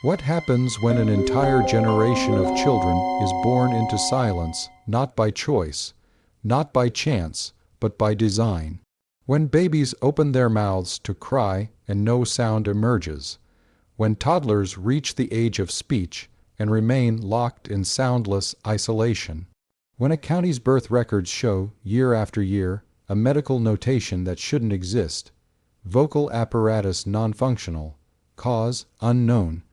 What happens when an entire generation of children is born into silence, not by choice, not by chance, but by design? When babies open their mouths to cry and no sound emerges, when toddlers reach the age of speech and remain locked in soundless isolation, when a county's birth records show, year after year, a medical notation that shouldn't exist, vocal apparatus non-functional, cause unknown.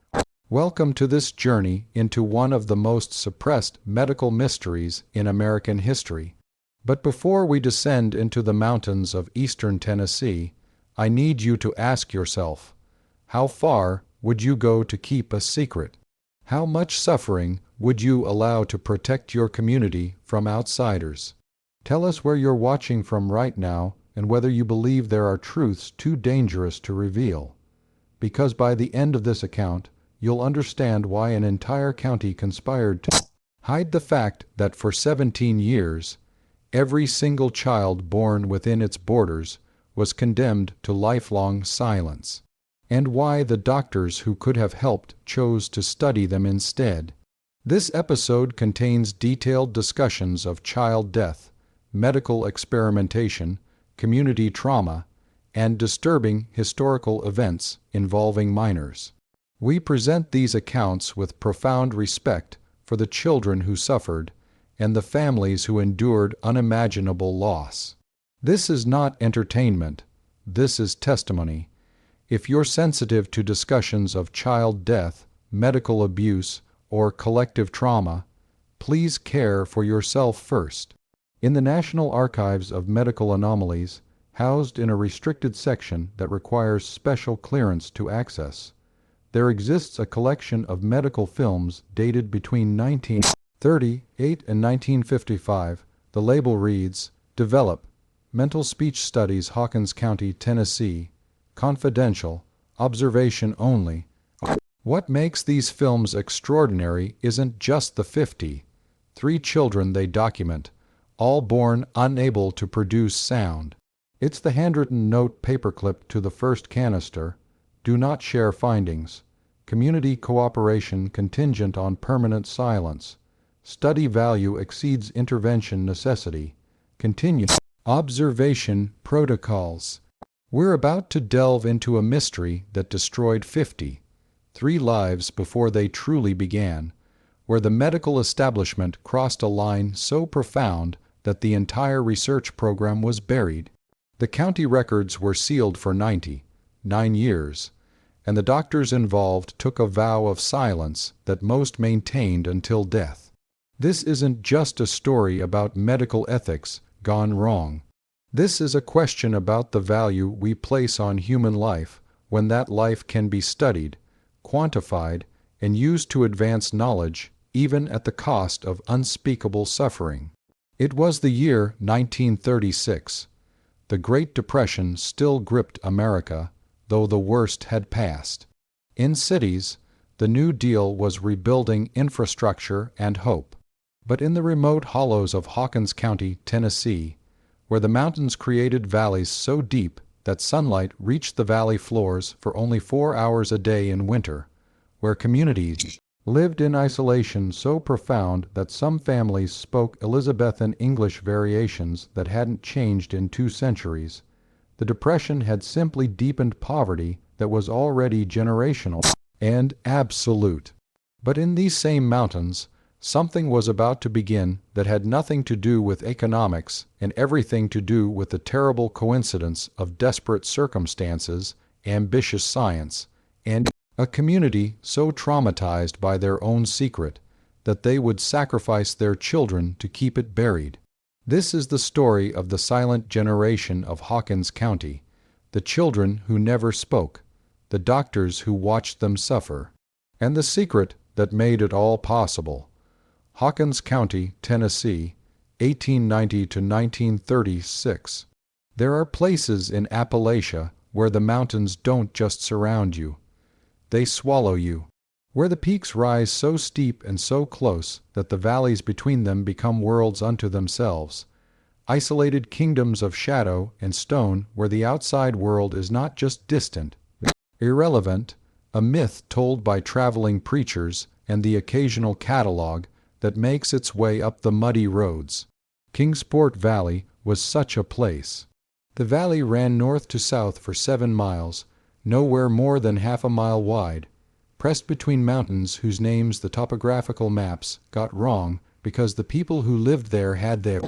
Welcome to this journey into one of the most suppressed medical mysteries in American history. But before we descend into the mountains of eastern Tennessee, I need you to ask yourself, how far would you go to keep a secret? How much suffering would you allow to protect your community from outsiders? Tell us where you're watching from right now and whether you believe there are truths too dangerous to reveal. Because by the end of this account, you'll understand why an entire county conspired to hide the fact that for 17 years, every single child born within its borders was condemned to lifelong silence, and why the doctors who could have helped chose to study them instead. This episode contains detailed discussions of child death, medical experimentation, community trauma, and disturbing historical events involving minors. We present these accounts with profound respect for the children who suffered and the families who endured unimaginable loss. This is not entertainment. This is testimony. If you're sensitive to discussions of child death, medical abuse, or collective trauma, please care for yourself first. In the National Archives of Medical Anomalies, housed in a restricted section that requires special clearance to access, there exists a collection of medical films dated between 1938 and 1955. The label reads, "Develop, Mental Speech Studies, Hawkins County, Tennessee, Confidential, Observation Only." What makes these films extraordinary isn't just the 53 children they document, all born unable to produce sound. It's the handwritten note paperclip to the first canister, "Do not share findings. Community cooperation contingent on permanent silence. Study value exceeds intervention necessity. Continue. Observation protocols." We're about to delve into a mystery that destroyed 53 lives before they truly began, where the medical establishment crossed a line so profound that the entire research program was buried. The county records were sealed for 99 years, and the doctors involved took a vow of silence that most maintained until death. This isn't just a story about medical ethics gone wrong. This is a question about the value we place on human life when that life can be studied, quantified, and used to advance knowledge, even at the cost of unspeakable suffering. It was the year 1936. The Great Depression still gripped America, though the worst had passed. In cities, the New Deal was rebuilding infrastructure and hope. But in the remote hollows of Hawkins County, Tennessee, where the mountains created valleys so deep that sunlight reached the valley floors for only 4 hours a day in winter, where communities lived in isolation so profound that some families spoke Elizabethan English variations that hadn't changed in 2 centuries, the Depression had simply deepened poverty that was already generational and absolute. But in these same mountains, something was about to begin that had nothing to do with economics and everything to do with the terrible coincidence of desperate circumstances, ambitious science, and a community so traumatized by their own secret that they would sacrifice their children to keep it buried. This is the story of the silent generation of Hawkins County, the children who never spoke, the doctors who watched them suffer, and the secret that made it all possible. Hawkins County, Tennessee, 1890 to 1936. There are places in Appalachia where the mountains don't just surround you. They swallow you, where the peaks rise so steep and so close that the valleys between them become worlds unto themselves, isolated kingdoms of shadow and stone where the outside world is not just distant, irrelevant, a myth told by traveling preachers and the occasional catalog that makes its way up the muddy roads. Kingsport Valley was such a place. The valley ran north to south for 7 miles, nowhere more than half a mile wide, pressed between mountains whose names the topographical maps got wrong because the people who lived there had their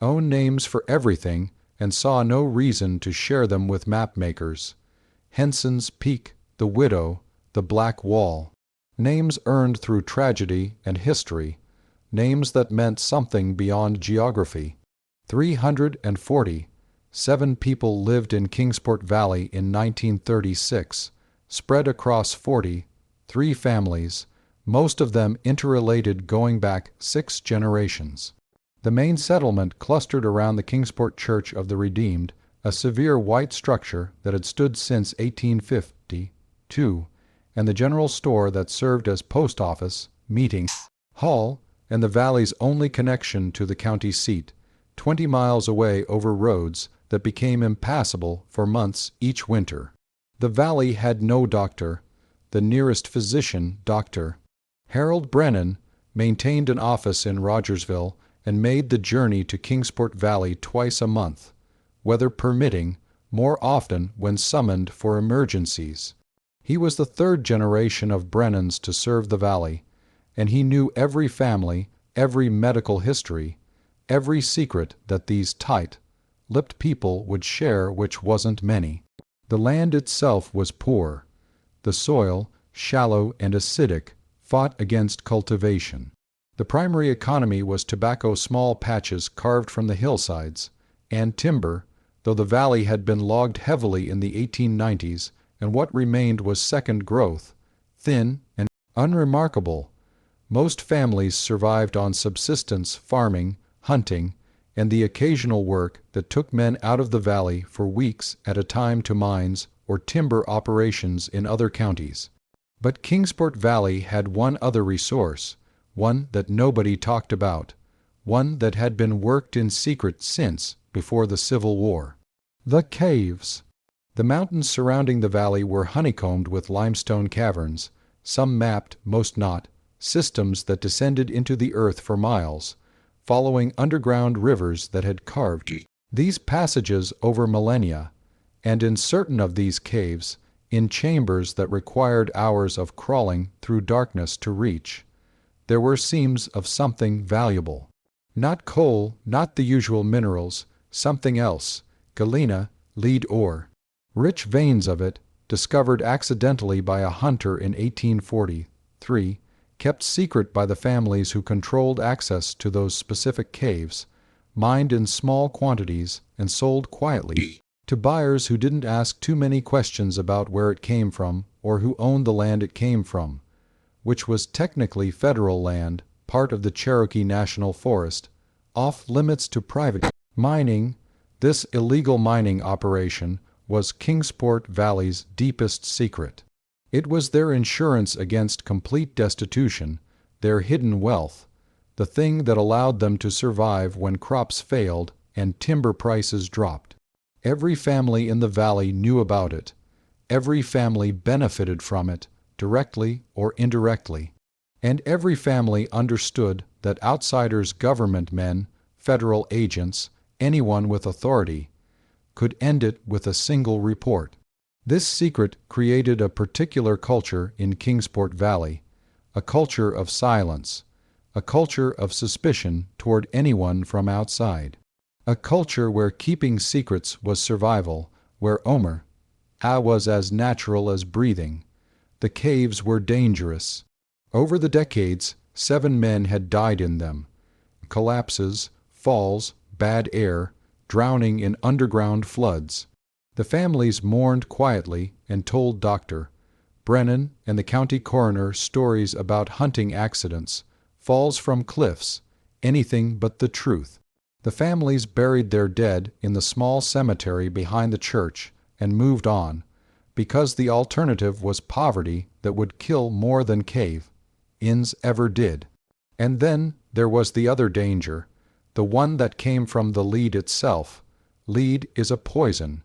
own names for everything and saw no reason to share them with map-makers. Henson's Peak, the Widow, the Black Wall. Names earned through tragedy and history, names that meant something beyond geography. 347 people lived in Kingsport Valley in 1936, spread across 43 families, most of them interrelated going back 6 generations. The main settlement clustered around the Kingsport Church of the Redeemed, a severe white structure that had stood since 1852, and the general store that served as post office, meeting hall, and the valley's only connection to the county seat, 20 miles away over roads that became impassable for months each winter. The valley had no doctor. The nearest physician, Dr. Harold Brennan, maintained an office in Rogersville and made the journey to Kingsport Valley twice a month, weather permitting, more often when summoned for emergencies. He was the 3rd generation of Brennans to serve the valley, and he knew every family, every medical history, every secret that these tight-lipped people would share, which wasn't many. The land itself was poor. The soil, shallow and acidic, fought against cultivation. The primary economy was tobacco, small patches carved from the hillsides, and timber, though the valley had been logged heavily in the 1890s, and what remained was second growth, thin and unremarkable. Most families survived on subsistence farming, hunting, and the occasional work that took men out of the valley for weeks at a time to mines or timber operations in other counties. But Kingsport Valley had one other resource, one that nobody talked about, one that had been worked in secret since before the Civil War. The caves. The mountains surrounding the valley were honeycombed with limestone caverns, some mapped, most not, systems that descended into the earth for miles, following underground rivers that had carved these passages over millennia, and in certain of these caves, in chambers that required hours of crawling through darkness to reach, there were seams of something valuable. Not coal, not the usual minerals, something else, galena, lead ore. Rich veins of it, discovered accidentally by a hunter in 1843, kept secret by the families who controlled access to those specific caves, mined in small quantities and sold quietly to buyers who didn't ask too many questions about where it came from or who owned the land it came from, which was technically federal land, part of the Cherokee National Forest, off limits to private mining. This illegal mining operation was Kingsport Valley's deepest secret. It was their insurance against complete destitution, their hidden wealth, the thing that allowed them to survive when crops failed and timber prices dropped. Every family in the valley knew about it. Every family benefited from it, directly or indirectly. And every family understood that outsiders, government men, federal agents, anyone with authority, could end it with a single report. This secret created a particular culture in Kingsport Valley, a culture of silence, a culture of suspicion toward anyone from outside, a culture where keeping secrets was survival, where Omer was as natural as breathing. The caves were dangerous. Over the decades, 7 men had died in them. Collapses, falls, bad air, drowning in underground floods. The families mourned quietly and told Dr. Brennan and the county coroner stories about hunting accidents, falls from cliffs, anything but the truth. The families buried their dead in the small cemetery behind the church and moved on, because the alternative was poverty that would kill more than cave-ins ever did. And then there was the other danger, the one that came from the lead itself. Lead is a poison.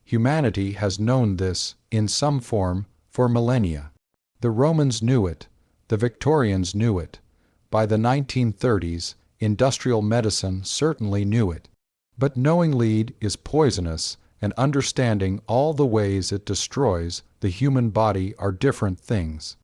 Humanity has known this, in some form, for millennia. The Romans knew it. The Victorians knew it. By the 1930s, industrial medicine certainly knew it. But knowing lead is poisonous, and understanding all the ways it destroys the human body are different things.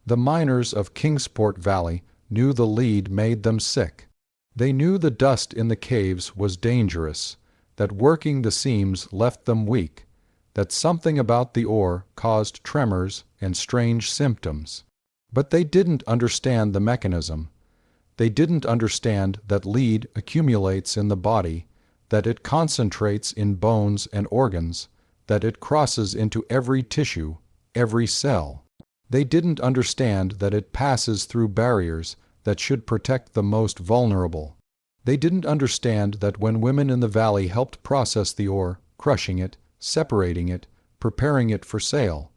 The miners of Kingsport Valley knew the lead made them sick. They knew the dust in the caves was dangerous, that working the seams left them weak, that something about the ore caused tremors and strange symptoms. But they didn't understand the mechanism. They didn't understand that lead accumulates in the body, that it concentrates in bones and organs, that it crosses into every tissue, every cell. They didn't understand that it passes through barriers that should protect the most vulnerable. They didn't understand that when women in the valley helped process the ore, crushing it, separating it, preparing it for sale,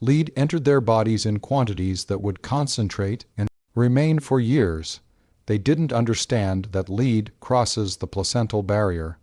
lead entered their bodies in quantities that would concentrate and remain for years. They didn't understand that lead crosses the placental barrier,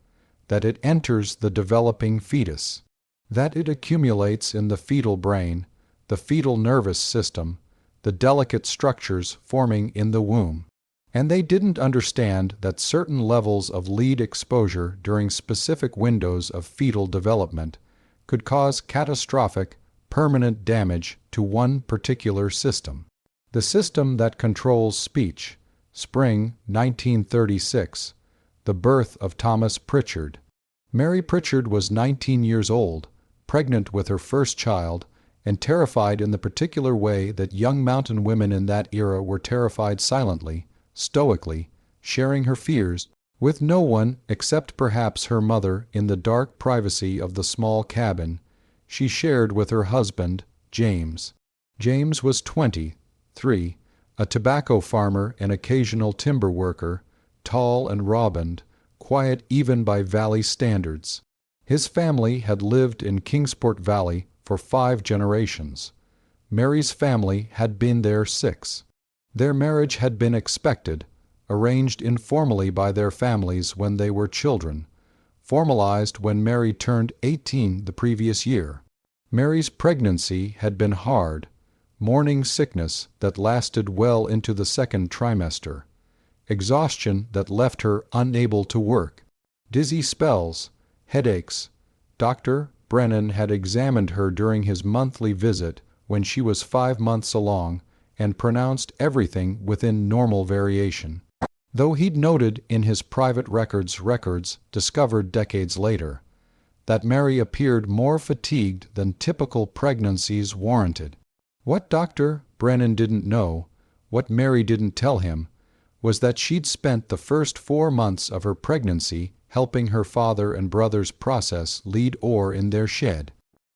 that it enters the developing fetus, that it accumulates in the fetal brain, the fetal nervous system, the delicate structures forming in the womb. And they didn't understand that certain levels of lead exposure during specific windows of fetal development could cause catastrophic, permanent damage to one particular system. The system that controls speech. Spring 1936. The birth of Thomas Pritchard. Mary Pritchard was 19 years old, pregnant with her first child, and terrified in the particular way that young mountain women in that era were terrified silently, stoically, sharing her fears with no one except perhaps her mother in the dark privacy of the small cabin she shared with her husband, James. James was 23, a tobacco farmer and occasional timber worker, tall and robust, quiet even by valley standards. His family had lived in Kingsport Valley for 5 generations. Mary's family had been there 6. Their marriage had been expected, arranged informally by their families when they were children, formalized when Mary turned 18 the previous year. Mary's pregnancy had been hard, morning sickness that lasted well into the 2nd trimester, exhaustion that left her unable to work, dizzy spells, headaches. Dr. Brennan had examined her during his monthly visit when she was 5 months along and pronounced everything within normal variation, though he'd noted in his private records discovered decades later that Mary appeared more fatigued than typical pregnancies warranted. What Dr. Brennan didn't know, what Mary didn't tell him, was that she'd spent the first 4 months of her pregnancy helping her father and brothers process lead ore in their shed,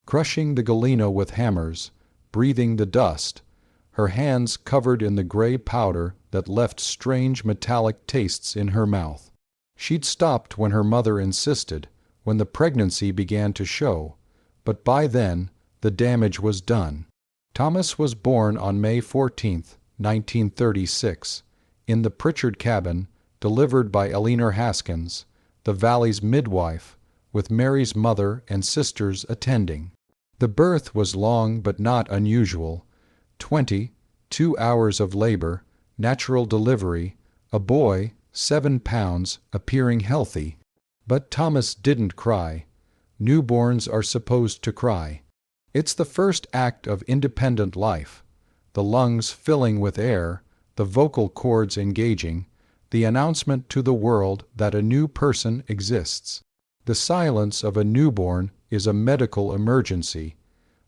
crushing the galena with hammers, breathing the dust, her hands covered in the gray powder that left strange metallic tastes in her mouth. She'd stopped when her mother insisted, when the pregnancy began to show, but by then the damage was done. Thomas was born on May 14, 1936, in the Pritchard cabin, delivered by Eleanor Haskins, the valley's midwife, with Mary's mother and sisters attending. The birth was long but not unusual. 22 hours of labor, natural delivery, a boy, 7 pounds, appearing healthy. But Thomas didn't cry. Newborns are supposed to cry. It's the first act of independent life, the lungs filling with air, the vocal cords engaging, the announcement to the world that a new person exists. The silence of a newborn is a medical emergency,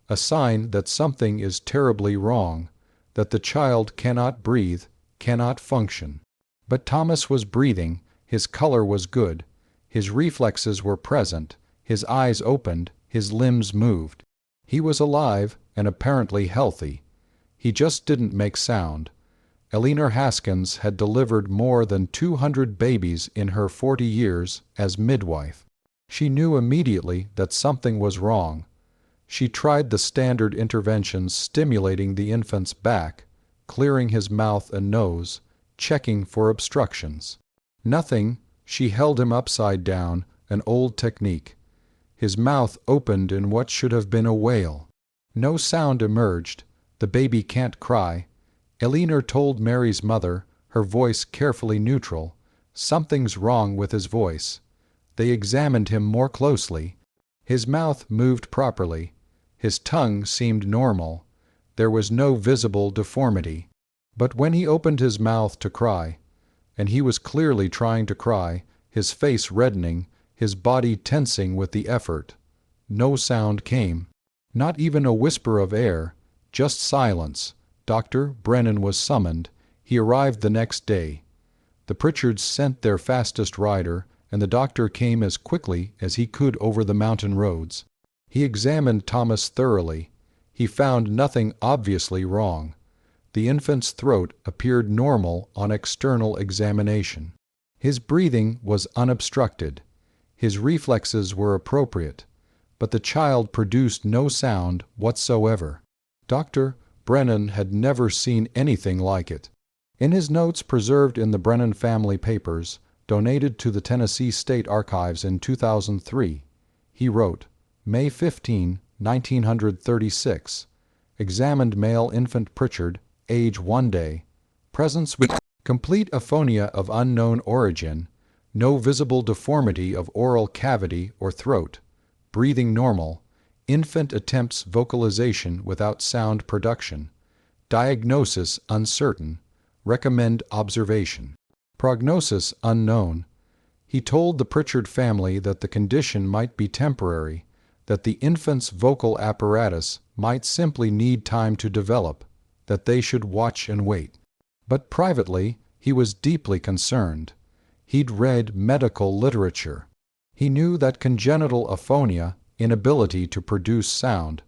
a sign that something is terribly wrong, that the child cannot breathe, cannot function. But Thomas was breathing, his color was good, his reflexes were present, his eyes opened, his limbs moved. He was alive and apparently healthy. He just didn't make sound. Eleanor Haskins had delivered more than 200 babies in her 40 years as midwife. She knew immediately that something was wrong. She tried the standard interventions stimulating the infant's back, clearing his mouth and nose, checking for obstructions. Nothing. She held him upside down, an old technique. His mouth opened in what should have been a wail. No sound emerged, "The baby can't cry." Eleanor told Mary's mother, her voice carefully neutral. "Something's wrong with his voice." They examined him more closely. His mouth moved properly. His tongue seemed normal. There was no visible deformity. But when he opened his mouth to cry, and he was clearly trying to cry, his face reddening, his body tensing with the effort, no sound came. Not even a whisper of air, just silence. Dr. Brennan was summoned. He arrived the next day. The Pritchards sent their fastest rider, and the doctor came as quickly as he could over the mountain roads. He examined Thomas thoroughly. He found nothing obviously wrong. The infant's throat appeared normal on external examination. His breathing was unobstructed. His reflexes were appropriate, but the child produced no sound whatsoever. Dr. Brennan had never seen anything like it. In his notes preserved in the Brennan family papers, donated to the Tennessee State Archives in 2003, he wrote, May 15, 1936, examined male infant Pritchard, age 1 day, presence with complete aphonia of unknown origin, no visible deformity of oral cavity or throat, breathing normal, infant attempts vocalization without sound production, diagnosis uncertain, recommend observation. Prognosis unknown. He told the Pritchard family that the condition might be temporary, that the infant's vocal apparatus might simply need time to develop, that they should watch and wait. But privately, he was deeply concerned. He'd read medical literature. He knew that congenital aphonia, inability to produce sound,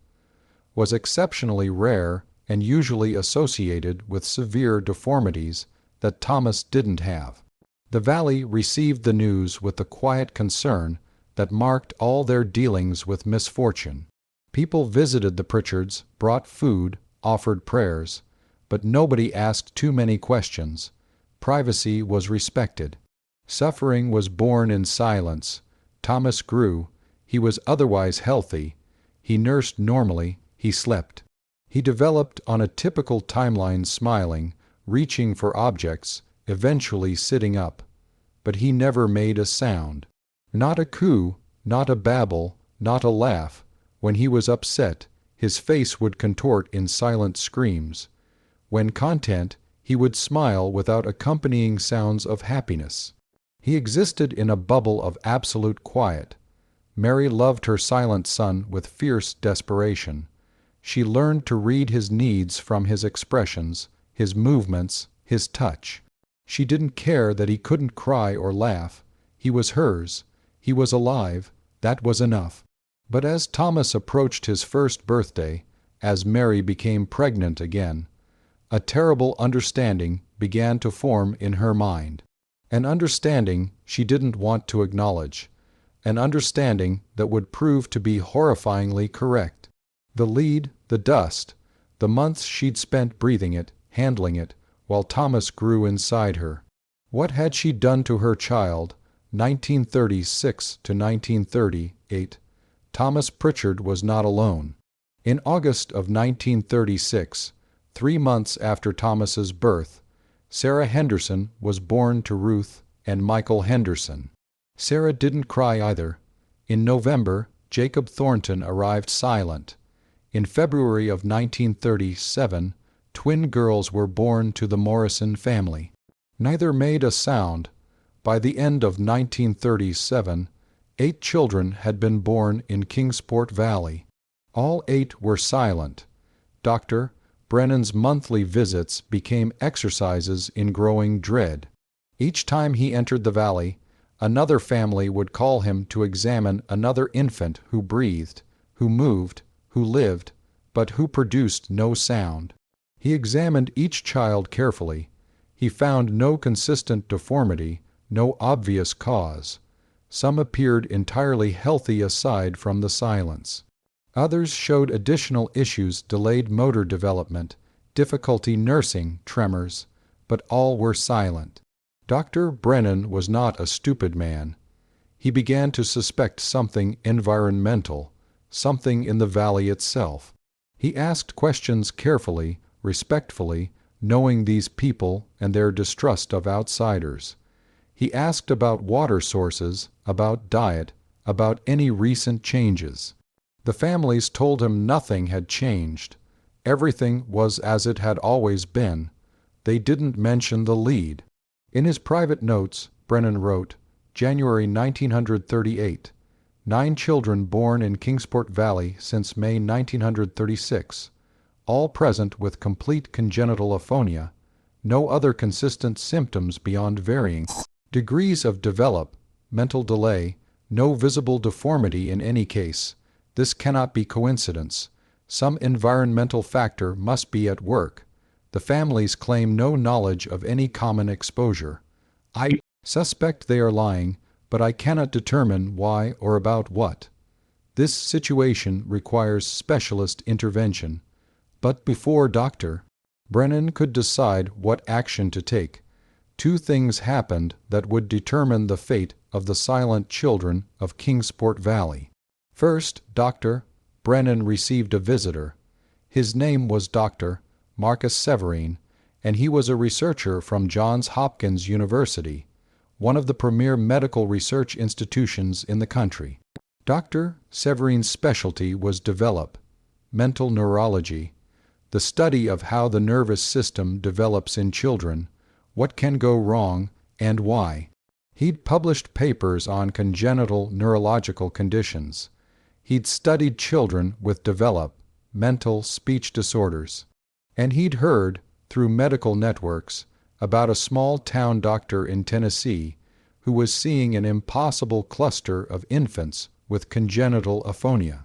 was exceptionally rare and usually associated with severe deformities that Thomas didn't have. The Valley received the news with the quiet concern that marked all their dealings with misfortune. People visited the Pritchards, brought food, offered prayers, but nobody asked too many questions. Privacy was respected. Suffering was borne in silence. Thomas grew. He was otherwise healthy. He nursed normally. He slept. He developed on a typical timeline, smiling, reaching for objects, eventually sitting up. But he never made a sound. Not a coo, not a babble, not a laugh. When he was upset, his face would contort in silent screams. When content, he would smile without accompanying sounds of happiness. He existed in a bubble of absolute quiet. Mary loved her silent son with fierce desperation. She learned to read his needs from his expressions, his movements, his touch. She didn't care that he couldn't cry or laugh. He was hers. He was alive. That was enough. But as Thomas approached his first birthday, as Mary became pregnant again, a terrible understanding began to form in her mind. An understanding she didn't want to acknowledge. An understanding that would prove to be horrifyingly correct. The lead, the dust, the months she'd spent breathing it, handling it, while Thomas grew inside her. What had she done to her child? 1936 to 1938. Thomas Pritchard was not alone. In August of 1936, 3 months after Thomas's birth, Sarah Henderson was born to Ruth and Michael Henderson. Sarah didn't cry either. In November, Jacob Thornton arrived silent. In February of 1937, twin girls were born to the Morrison family. Neither made a sound. By the end of 1937, 8 children had been born in Kingsport Valley. All 8 were silent. Dr. Brennan's monthly visits became exercises in growing dread. Each time he entered the valley, another family would call him to examine another infant who breathed, who moved, who lived, but who produced no sound. He examined each child carefully. He found no consistent deformity, no obvious cause. Some appeared entirely healthy aside from the silence. Others showed additional issues, delayed motor development, difficulty nursing, tremors, but all were silent. Dr. Brennan was not a stupid man. He began to suspect something environmental, something in the valley itself. He asked questions carefully, respectfully, knowing these people and their distrust of outsiders. He asked about water sources, about diet, about any recent changes. The families told him nothing had changed. Everything was as it had always been. They didn't mention the lead. In his private notes, Brennan wrote, January 1938, 9 children born in Kingsport Valley since May 1936, all present with complete congenital aphonia, no other consistent symptoms beyond varying degrees of mental delay, no visible deformity in any case. This cannot be coincidence. Some environmental factor must be at work. The families claim no knowledge of any common exposure. I suspect they are lying, but I cannot determine why or about what. This situation requires specialist intervention. But before Dr. Brennan could decide what action to take, 2 things happened that would determine the fate of the silent children of Kingsport Valley. First, Dr. Brennan received a visitor. His name was Dr. Marcus Severine, and he was a researcher from Johns Hopkins University, one of the premier medical research institutions in the country. Dr. Severine's specialty was mental neurology, the study of how the nervous system develops in children, what can go wrong, and why. He'd published papers on congenital neurological conditions. He'd studied children with mental speech disorders. And he'd heard, through medical networks, about a small-town doctor in Tennessee who was seeing an impossible cluster of infants with congenital aphonia.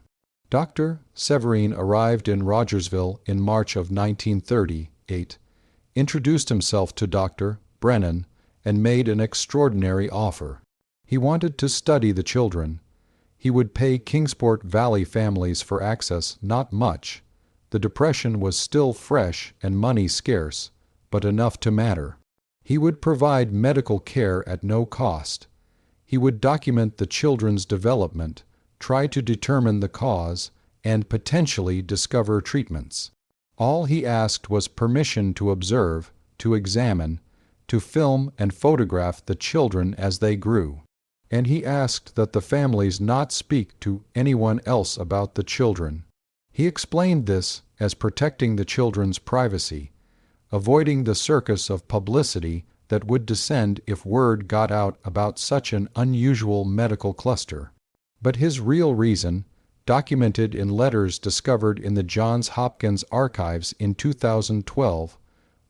Dr. Severine arrived in Rogersville in March of 1938, introduced himself to Dr. Brennan, and made an extraordinary offer. He wanted to study the children. He would pay Kingsport Valley families for access not much. The Depression was still fresh and money scarce, but enough to matter. He would provide medical care at no cost. He would document the children's development, try to determine the cause, and potentially discover treatments. All he asked was permission to observe, to examine, to film and photograph the children as they grew. And he asked that the families not speak to anyone else about the children. He explained this as protecting the children's privacy, avoiding the circus of publicity that would descend if word got out about such an unusual medical cluster. But his real reason, documented in letters discovered in the Johns Hopkins archives in 2012,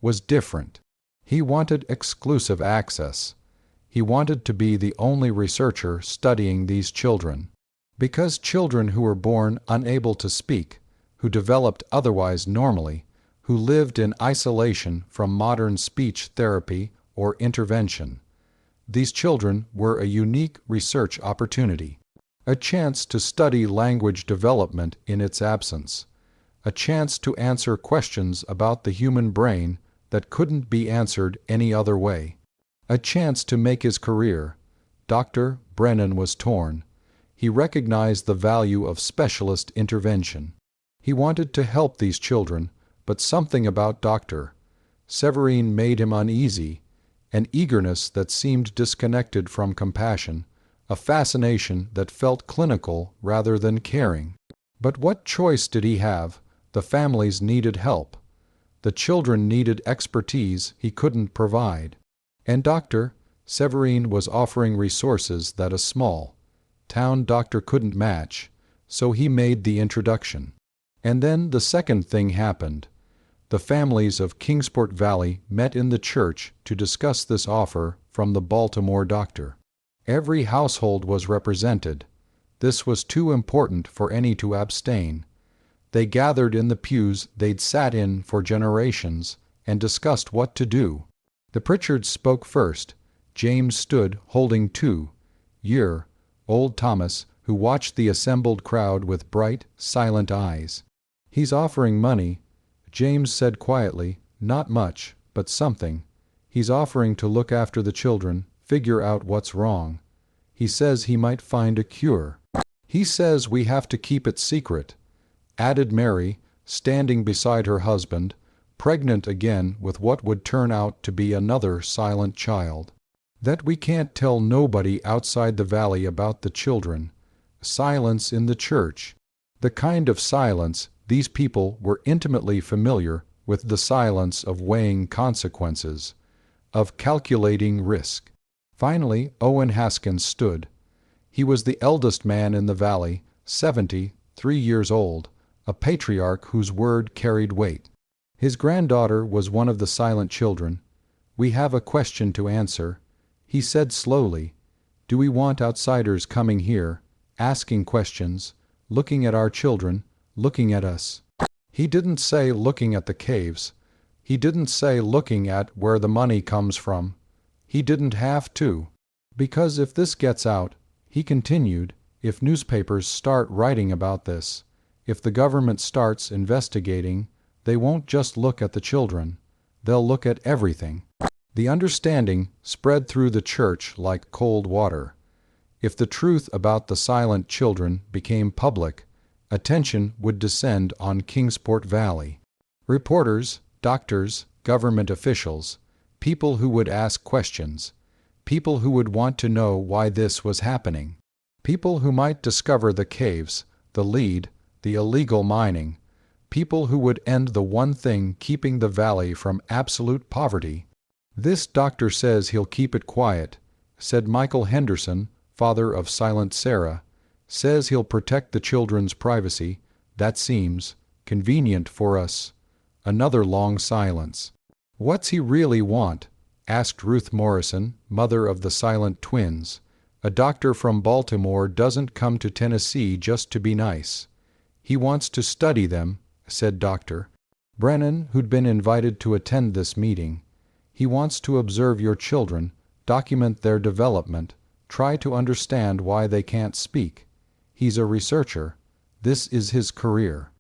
was different. He wanted exclusive access. He wanted to be the only researcher studying these children. Because children who were born unable to speak, who developed otherwise normally, who lived in isolation from modern speech therapy or intervention, these children were a unique research opportunity. A chance to study language development in its absence, a chance to answer questions about the human brain that couldn't be answered any other way, a chance to make his career. Dr. Brennan was torn. He recognized the value of specialist intervention. He wanted to help these children, but something about Dr. Severine made him uneasy, an eagerness that seemed disconnected from compassion, a fascination that felt clinical rather than caring. But what choice did he have? The families needed help. The children needed expertise he couldn't provide. And Dr. Severine was offering resources that a small-town doctor couldn't match, so he made the introduction. And then the second thing happened. The families of Kingsport Valley met in the church to discuss this offer from the Baltimore doctor. Every household was represented. This was too important for any to abstain. They gathered in the pews they'd sat in for generations and discussed what to do. The Pritchards spoke first. James stood holding 2-year-old Thomas, who watched the assembled crowd with bright, silent eyes. "He's offering money," James said quietly, "not much, but something. He's offering to look after the children, figure out what's wrong. He says he might find a cure. He says we have to keep it secret," added Mary, standing beside her husband, pregnant again with what would turn out to be another silent child. That we can't tell nobody outside the valley about the children. Silence in the church. The kind of silence these people were intimately familiar with, the silence of weighing consequences, of calculating risk. Finally, Owen Haskins stood. He was the eldest man in the valley, 73 years old, a patriarch whose word carried weight. His granddaughter was one of the silent children. "We have a question to answer," he said slowly. "Do we want outsiders coming here, asking questions, looking at our children, looking at us?" He didn't say looking at the caves. He didn't say looking at where the money comes from. He didn't have to. Because if this gets out, he continued, if newspapers start writing about this, if the government starts investigating, they won't just look at the children. They'll look at everything. The understanding spread through the church like cold water. If the truth about the silent children became public, attention would descend on Kingsport Valley. Reporters, doctors, government officials, people who would ask questions, people who would want to know why this was happening, people who might discover the caves, the lead, the illegal mining, people who would end the one thing keeping the valley from absolute poverty. "This doctor says he'll keep it quiet," said Michael Henderson, father of silent Sarah. "Says he'll protect the children's privacy. That seems convenient for us." Another long silence. "What's he really want?" asked Ruth Morrison, mother of the silent twins. "A doctor from Baltimore doesn't come to Tennessee just to be nice. He wants to study them," said Dr. Brennan, who'd been invited to attend this meeting. "He wants to observe your children, document their development, try to understand why they can't speak. He's a researcher. This is his career."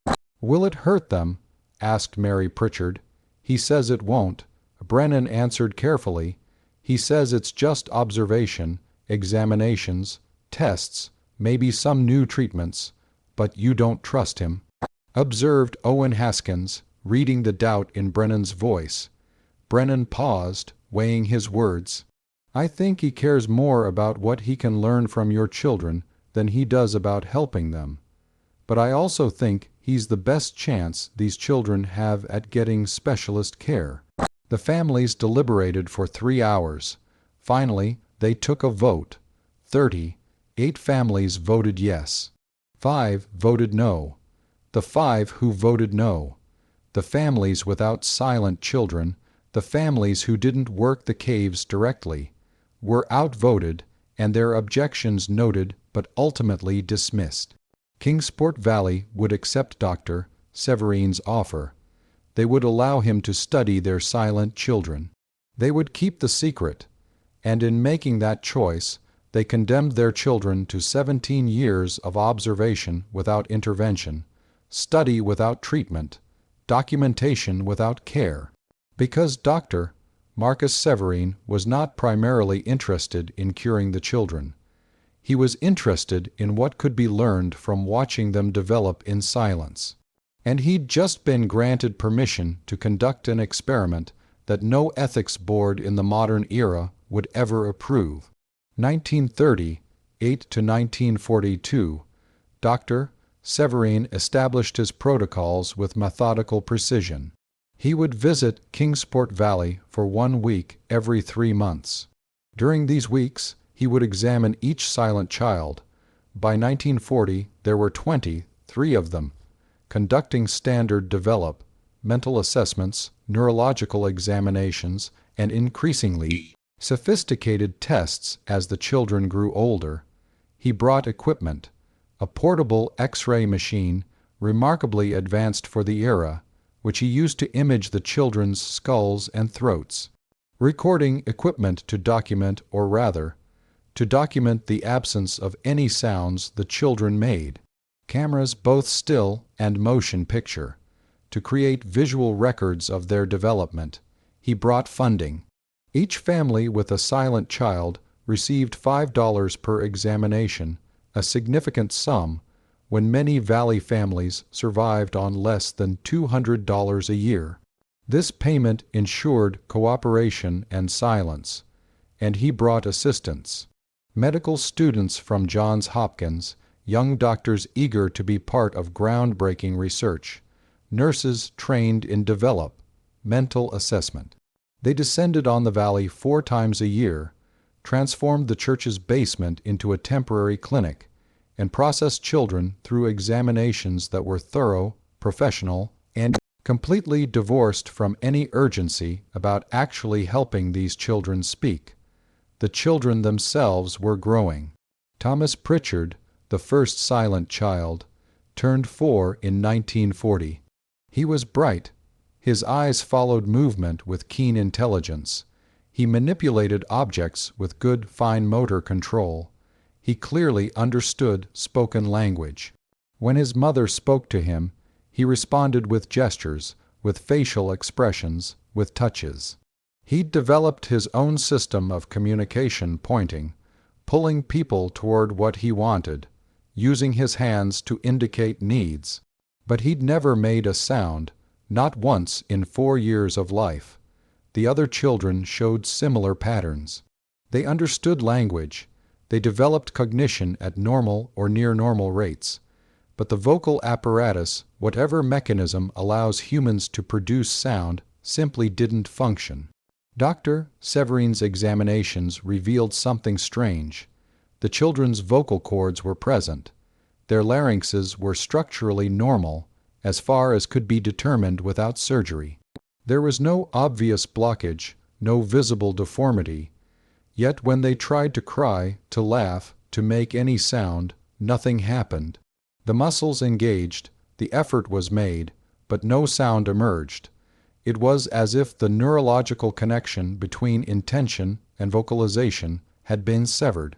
"Will it hurt them?" asked Mary Pritchard. "He says it won't." Brennan answered carefully. "He says it's just observation, examinations, tests, maybe some new treatments. But you don't trust him," observed Owen Haskins, reading the doubt in Brennan's voice. Brennan paused, weighing his words. "I think he cares more about what he can learn from your children than he does about helping them. But I also think he's the best chance these children have at getting specialist care." The families deliberated for 3 hours. Finally, they took a vote. 38 families voted yes. 5 voted no. The 5 who voted no, the families without silent children, the families who didn't work the caves directly, were outvoted and their objections noted but ultimately dismissed. Kingsport Valley would accept Dr. Severine's offer. They would allow him to study their silent children. They would keep the secret, and in making that choice, they condemned their children to 17 years of observation without intervention, study without treatment, documentation without care. Because Dr. Marcus Severine was not primarily interested in curing the children. He was interested in what could be learned from watching them develop in silence. And he'd just been granted permission to conduct an experiment that no ethics board in the modern era would ever approve. 1938 to 1942, Dr. Severine established his protocols with methodical precision. He would visit Kingsport Valley for 1 week every 3 months. During these weeks, he would examine each silent child. By 1940, there were 23 of them, conducting standard mental assessments, neurological examinations, and increasingly sophisticated tests as the children grew older. He brought equipment, a portable X-ray machine, remarkably advanced for the era, which he used to image the children's skulls and throats. Recording equipment to document, or rather, to document the absence of any sounds the children made. Cameras both still and motion picture, to create visual records of their development. He brought funding. Each family with a silent child received $5 per examination, a significant sum, when many Valley families survived on less than $200 a year. This payment ensured cooperation and silence, and he brought assistance. Medical students from Johns Hopkins, young doctors eager to be part of groundbreaking research, nurses trained in developmental assessment. They descended on the Valley 4 times a year, transformed the church's basement into a temporary clinic, and processed children through examinations that were thorough, professional, and completely divorced from any urgency about actually helping these children speak. The children themselves were growing. Thomas Pritchard, the first silent child, turned 4 in 1940. He was bright. His eyes followed movement with keen intelligence. He manipulated objects with good fine motor control. He clearly understood spoken language. When his mother spoke to him, he responded with gestures, with facial expressions, with touches. He developed his own system of communication, pointing, pulling people toward what he wanted, using his hands to indicate needs. But he'd never made a sound, not once in 4 years of life. The other children showed similar patterns. They understood language. They developed cognition at normal or near normal rates. But the vocal apparatus, whatever mechanism allows humans to produce sound, simply didn't function. Dr. Severine's examinations revealed something strange. The children's vocal cords were present. Their larynxes were structurally normal, as far as could be determined without surgery. There was no obvious blockage, no visible deformity. Yet when they tried to cry, to laugh, to make any sound, nothing happened. The muscles engaged, the effort was made, but no sound emerged. It was as if the neurological connection between intention and vocalization had been severed,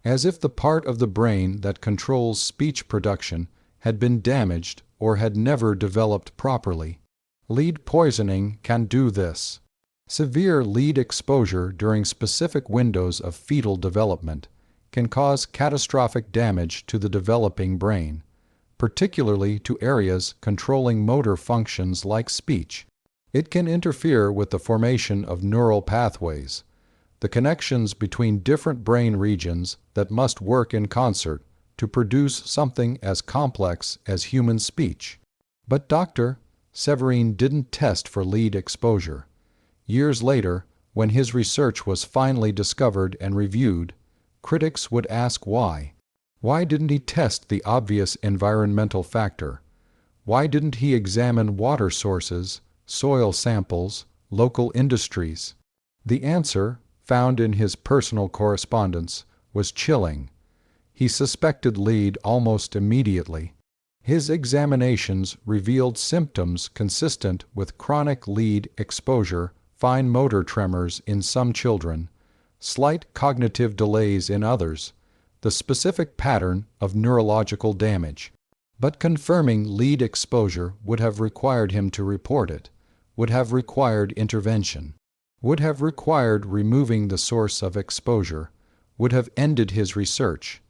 as if the part of the brain that controls speech production had been damaged or had never developed properly. Lead poisoning can do this. Severe lead exposure during specific windows of fetal development can cause catastrophic damage to the developing brain, particularly to areas controlling motor functions like speech. It can interfere with the formation of neural pathways, the connections between different brain regions that must work in concert to produce something as complex as human speech. But Dr. Severine didn't test for lead exposure. Years later, when his research was finally discovered and reviewed, critics would ask why. Why didn't he test the obvious environmental factor? Why didn't he examine water sources, soil samples, local industries? The answer, found in his personal correspondence, was chilling. He suspected lead almost immediately. His examinations revealed symptoms consistent with chronic lead exposure, fine motor tremors in some children, slight cognitive delays in others, the specific pattern of neurological damage. But confirming lead exposure would have required him to report it, would have required intervention, would have required removing the source of exposure, would have ended his research,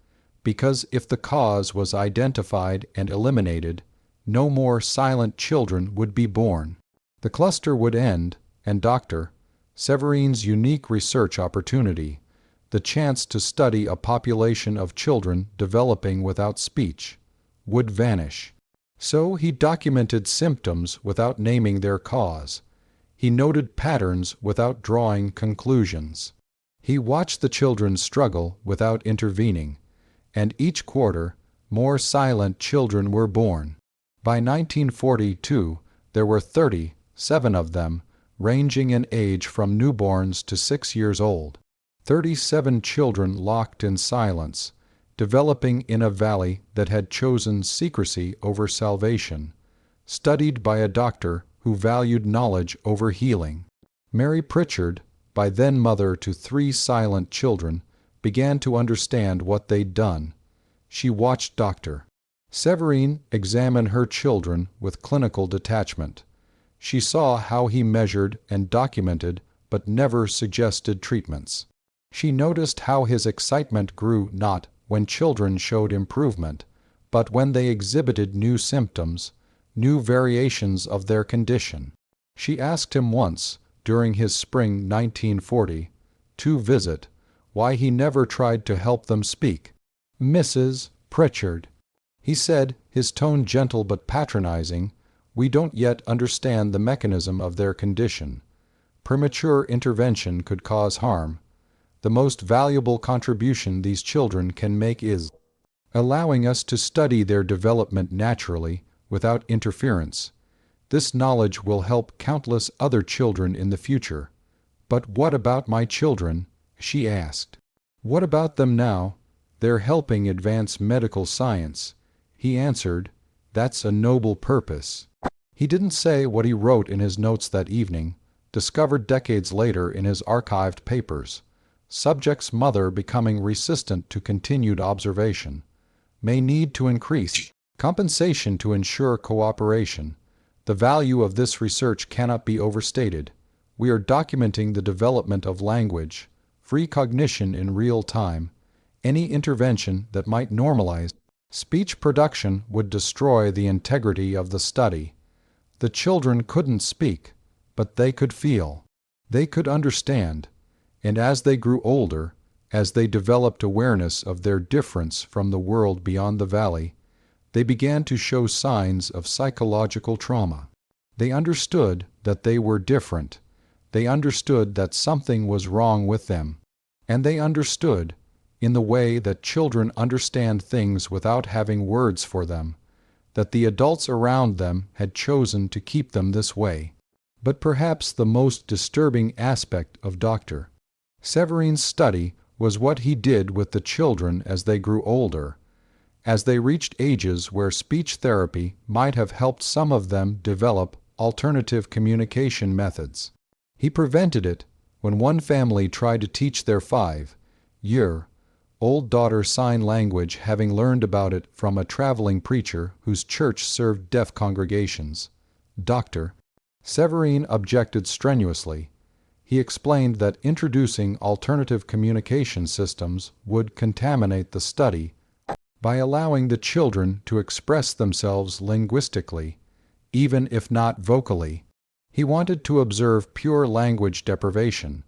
because if the cause was identified and eliminated, no more silent children would be born. The cluster would end, and Dr. Severine's unique research opportunity, the chance to study a population of children developing without speech, would vanish. So he documented symptoms without naming their cause. He noted patterns without drawing conclusions. He watched the children struggle without intervening, and each quarter, more silent children were born. By 1942, there were 37 of them, ranging in age from newborns to 6 years old. 37 children locked in silence, developing in a valley that had chosen secrecy over salvation, studied by a doctor who valued knowledge over healing. Mary Pritchard, by then mother to 3 silent children, began to understand what they'd done. She watched Dr. Severine examine her children with clinical detachment. She saw how he measured and documented but never suggested treatments. She noticed how his excitement grew not when children showed improvement, but when they exhibited new symptoms, new variations of their condition. She asked him once, during his spring 1942 visit, why he never tried to help them speak. "Mrs. Pritchard," he said, his tone gentle but patronizing, "we don't yet understand the mechanism of their condition. Premature intervention could cause harm. The most valuable contribution these children can make is allowing us to study their development naturally, without interference. This knowledge will help countless other children in the future." "But what about my children?" she asked. "What about them now? They're helping advance medical science." He answered, "That's a noble purpose." He didn't say what he wrote in his notes that evening, discovered decades later in his archived papers. Subject's mother becoming resistant to continued observation. May need to increase compensation to ensure cooperation. The value of this research cannot be overstated. We are documenting the development of language, free cognition in real time. Any intervention that might normalize speech production would destroy the integrity of the study. The children couldn't speak, but they could feel. They could understand. And as they grew older, as they developed awareness of their difference from the world beyond the valley, they began to show signs of psychological trauma. They understood that they were different. They understood that something was wrong with them. And they understood, in the way that children understand things without having words for them, that the adults around them had chosen to keep them this way. But perhaps the most disturbing aspect of Dr. Severin's study was what he did with the children as they grew older, as they reached ages where speech therapy might have helped some of them develop alternative communication methods. He prevented it when one family tried to teach their 5-year-old daughter sign language, having learned about it from a traveling preacher whose church served deaf congregations. Dr. Severin objected strenuously. He explained that introducing alternative communication systems would contaminate the study by allowing the children to express themselves linguistically, even if not vocally. He wanted to observe pure language deprivation,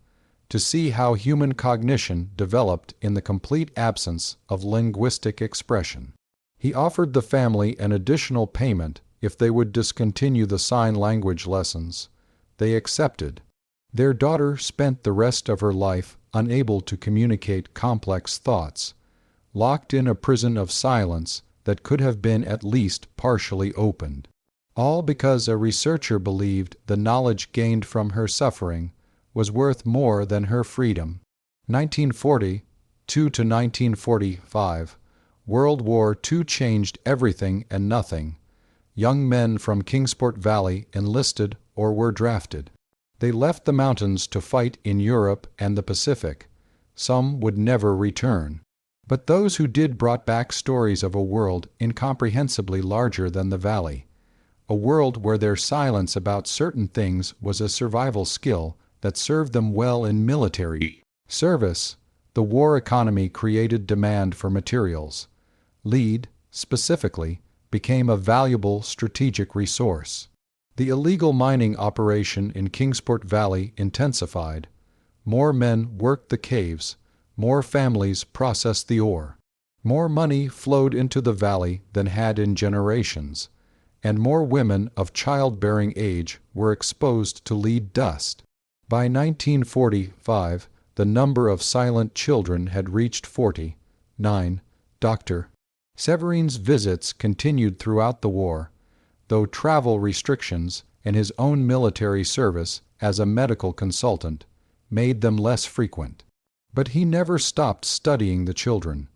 to see how human cognition developed in the complete absence of linguistic expression. He offered the family an additional payment if they would discontinue the sign language lessons. They accepted. Their daughter spent the rest of her life unable to communicate complex thoughts, locked in a prison of silence that could have been at least partially opened. All because a researcher believed the knowledge gained from her suffering was worth more than her freedom. 1942 to 1945, World War II changed everything and nothing. Young men from Kingsport Valley enlisted or were drafted. They left the mountains to fight in Europe and the Pacific. Some would never return. But those who did brought back stories of a world incomprehensibly larger than the valley. A world where their silence about certain things was a survival skill that served them well in military service. The war economy created demand for materials. Lead, specifically, became a valuable strategic resource. The illegal mining operation in Kingsport Valley intensified. More men worked the caves. More families processed the ore. More money flowed into the valley than had in generations. And more women of childbearing age were exposed to lead dust. By 1945, the number of silent children had reached 49. Dr. Severin's visits continued throughout the war, though travel restrictions and his own military service as a medical consultant made them less frequent. But he never stopped studying the children.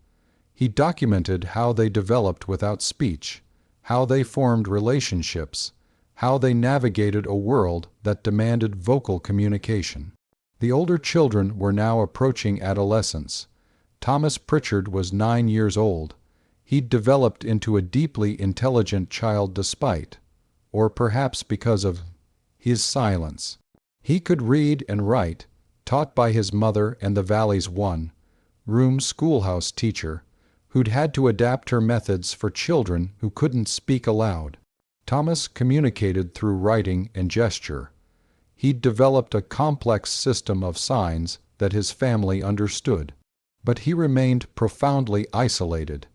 He documented how they developed without speech, how they formed relationships, how they navigated a world that demanded vocal communication. The older children were now approaching adolescence. Thomas Pritchard was 9 years old. He'd developed into a deeply intelligent child despite, or perhaps because of, his silence. He could read and write, taught by his mother and the valley's one-room schoolhouse teacher, who'd had to adapt her methods for children who couldn't speak aloud. Thomas communicated through writing and gesture. He'd developed a complex system of signs that his family understood. But he remained profoundly isolated.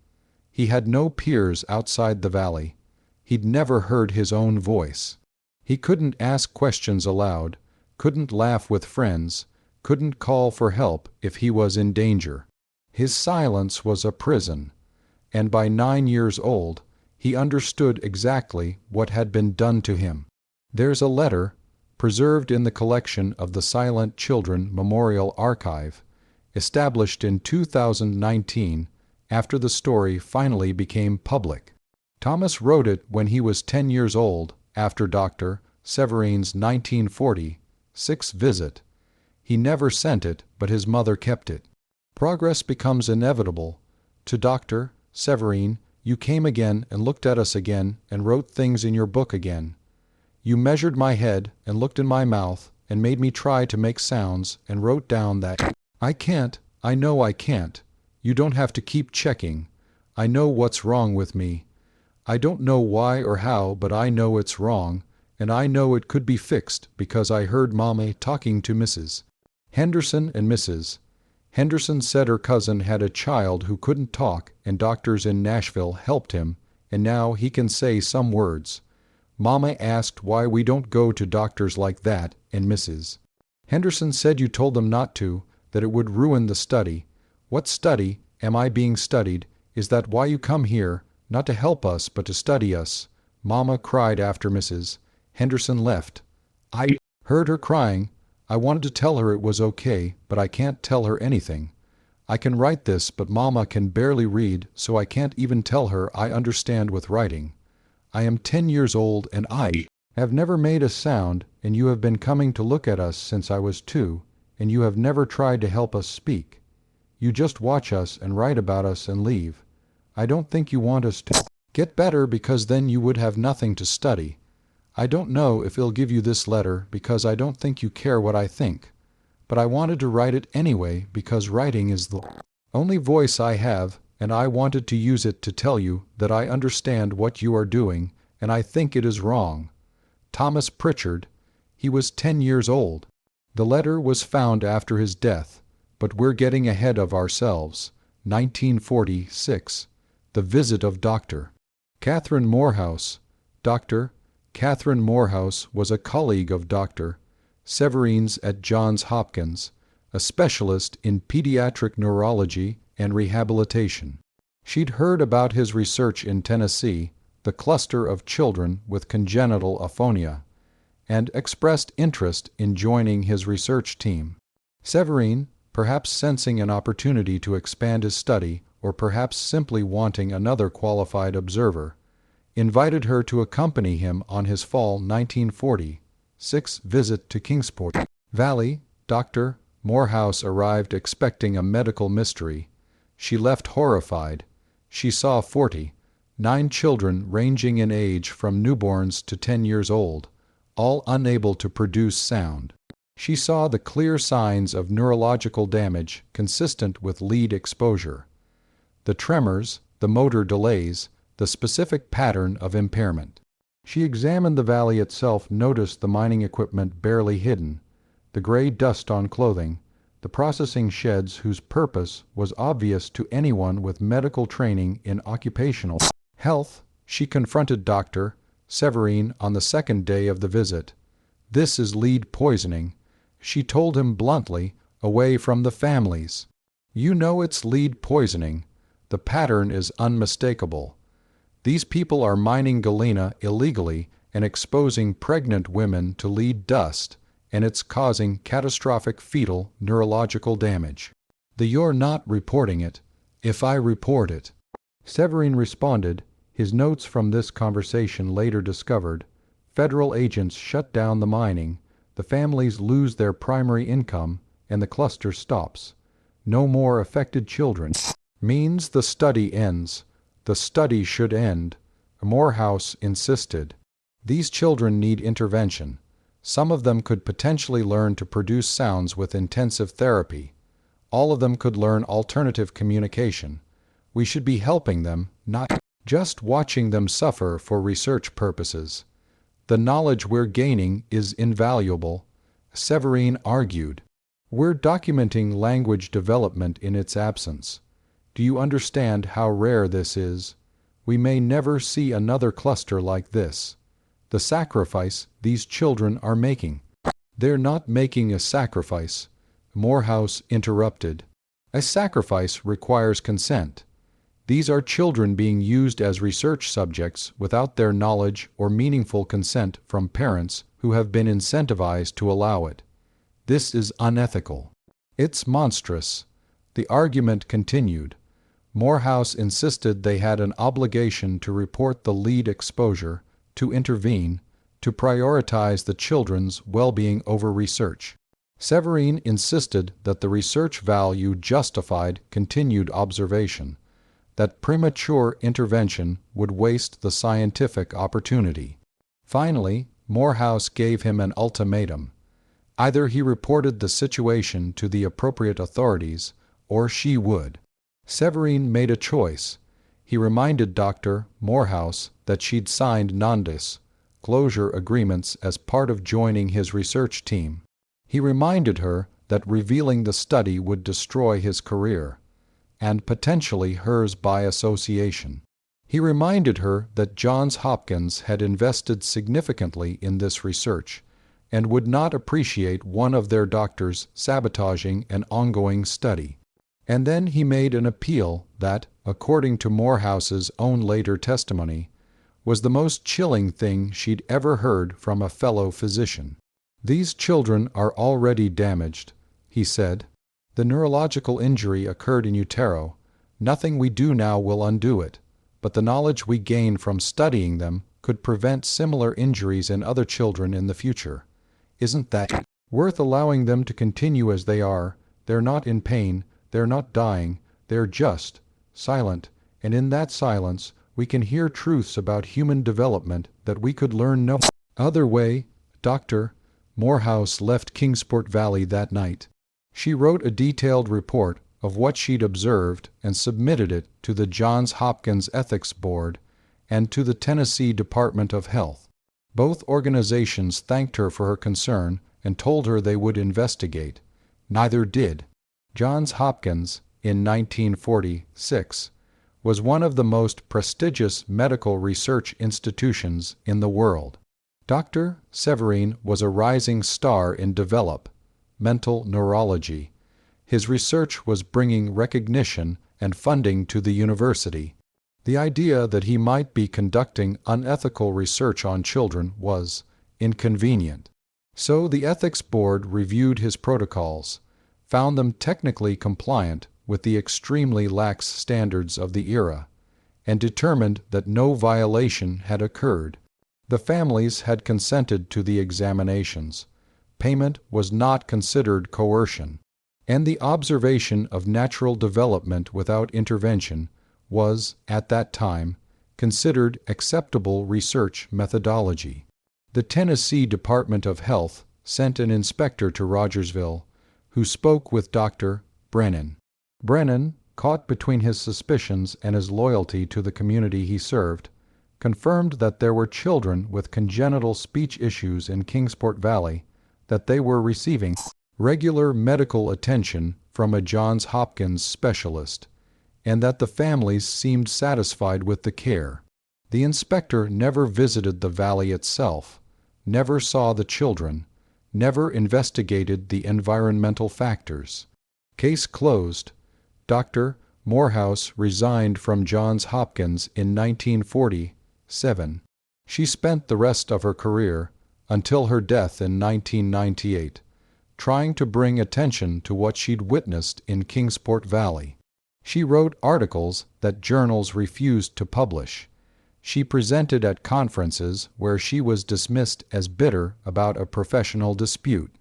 He had no peers outside the valley. He'd never heard his own voice. He couldn't ask questions aloud, couldn't laugh with friends, couldn't call for help if he was in danger. His silence was a prison, and by 9 years old, he understood exactly what had been done to him. There's a letter, preserved in the collection of the Silent Children Memorial Archive, established in 2019 after the story finally became public. Thomas wrote it when he was 10 years old after Dr. Severine's 1946 visit. He never sent it, but his mother kept it. Progress becomes inevitable. To Dr. Severine, you came again and looked at us again and wrote things in your book again. You measured my head and looked in my mouth and made me try to make sounds and wrote down that I can't, I know I can't. You don't have to keep checking. I know what's wrong with me. I don't know why or how, but I know it's wrong, and I know it could be fixed because I heard Mommy talking to Mrs. Henderson and Mrs. Henderson said her cousin had a child who couldn't talk and doctors in Nashville helped him, and now he can say some words. Mama asked why we don't go to doctors like that, and Mrs. Henderson said you told them not to, that it would ruin the study. What study? Am I being studied? Is that why you come here? Not to help us, but to study us. Mama cried after Mrs. Henderson left. I heard her crying. I wanted to tell her it was okay, but I can't tell her anything. I can write this, but Mama can barely read, so I can't even tell her I understand with writing. I am 10 years old and I have never made a sound, and you have been coming to look at us since I was 2, and you have never tried to help us speak. You just watch us and write about us and leave. I don't think you want us to get better because then you would have nothing to study. I don't know if he'll give you this letter because I don't think you care what I think. But I wanted to write it anyway because writing is the only voice I have, and I wanted to use it to tell you that I understand what you are doing and I think it is wrong. Thomas Pritchard. He was 10 years old. The letter was found after his death, but we're getting ahead of ourselves. 1946. The visit of Dr. Catherine Morehouse. Dr. Catherine Morehouse was a colleague of Dr. Severine's at Johns Hopkins, a specialist in pediatric neurology and rehabilitation. She'd heard about his research in Tennessee, the cluster of children with congenital aphonia, and expressed interest in joining his research team. Severine, perhaps sensing an opportunity to expand his study, or perhaps simply wanting another qualified observer, invited her to accompany him on his fall 1946 visit to Kingsport Valley. Dr. Morehouse arrived expecting a medical mystery. She left horrified. She saw 49 children ranging in age from newborns to 10 years old, all unable to produce sound. She saw the clear signs of neurological damage consistent with lead exposure. The tremors, the motor delays, the specific pattern of impairment. She examined the valley itself, noticed the mining equipment barely hidden, the gray dust on clothing, the processing sheds whose purpose was obvious to anyone with medical training in occupational health. She confronted Dr. Severine on the second day of the visit. This is lead poisoning, she told him bluntly, away from the families. You know it's lead poisoning. The pattern is unmistakable. These people are mining galena illegally and exposing pregnant women to lead dust, and it's causing catastrophic fetal neurological damage. You're not reporting it. If I report it. Severine responded. His notes from this conversation later discovered, federal agents shut down the mining, the families lose their primary income, and the cluster stops. No more affected children. Means the study ends. The study should end. Morehouse insisted. These children need intervention. Some of them could potentially learn to produce sounds with intensive therapy. All of them could learn alternative communication. We should be helping them, not just watching them suffer for research purposes. The knowledge we're gaining is invaluable, Severine argued. We're documenting language development in its absence. Do you understand how rare this is? We may never see another cluster like this. The sacrifice these children are making. They're not making a sacrifice, Morehouse interrupted. A sacrifice requires consent. These are children being used as research subjects without their knowledge or meaningful consent from parents who have been incentivized to allow it. This is unethical. It's monstrous. The argument continued. Morehouse insisted they had an obligation to report the lead exposure, to intervene, to prioritize the children's well-being over research. Severine insisted that the research value justified continued observation, that premature intervention would waste the scientific opportunity. Finally, Morehouse gave him an ultimatum. Either he reported the situation to the appropriate authorities, or she would. Severine made a choice. He reminded Dr. Morehouse that she'd signed non-disclosure agreements as part of joining his research team. He reminded her that revealing the study would destroy his career, and potentially hers by association. He reminded her that Johns Hopkins had invested significantly in this research, and would not appreciate one of their doctors sabotaging an ongoing study. And then he made an appeal that, according to Morehouse's own later testimony, was the most chilling thing she'd ever heard from a fellow physician. These children are already damaged, he said. The neurological injury occurred in utero. Nothing we do now will undo it, but the knowledge we gain from studying them could prevent similar injuries in other children in the future. Isn't that worth allowing them to continue as they are? They're not in pain. They're not dying, they're just silent, and in that silence we can hear truths about human development that we could learn no other way. Dr. Morehouse left Kingsport Valley that night. She wrote a detailed report of what she'd observed and submitted it to the Johns Hopkins Ethics Board and to the Tennessee Department of Health. Both organizations thanked her for her concern and told her they would investigate. Neither did. Johns Hopkins, in 1946, was one of the most prestigious medical research institutions in the world. Dr. Severine was a rising star in developmental neurology. His research was bringing recognition and funding to the university. The idea that he might be conducting unethical research on children was inconvenient. So the ethics board reviewed his protocols, found them technically compliant with the extremely lax standards of the era, and determined that no violation had occurred. The families had consented to the examinations. Payment was not considered coercion, and the observation of natural development without intervention was, at that time, considered acceptable research methodology. The Tennessee Department of Health sent an inspector to Rogersville, who spoke with Dr. Brennan. Brennan, caught between his suspicions and his loyalty to the community he served, confirmed that there were children with congenital speech issues in Kingsport Valley, that they were receiving regular medical attention from a Johns Hopkins specialist, and that the families seemed satisfied with the care. The inspector never visited the valley itself, never saw the children, never investigated the environmental factors. Case closed. Dr. Morehouse resigned from Johns Hopkins in 1947. She spent the rest of her career, until her death in 1998, trying to bring attention to what she'd witnessed in Kingsport Valley. She wrote articles that journals refused to publish. She presented at conferences where she was dismissed as bitter about a professional dispute.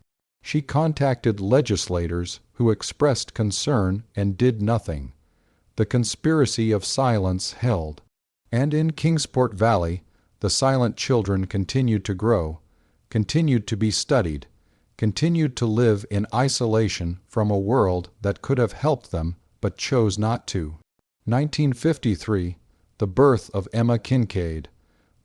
She contacted legislators who expressed concern and did nothing. The conspiracy of silence held. And in Kingsport Valley, the silent children continued to grow, continued to be studied, continued to live in isolation from a world that could have helped them but chose not to. 1953, the birth of Emma Kincaid.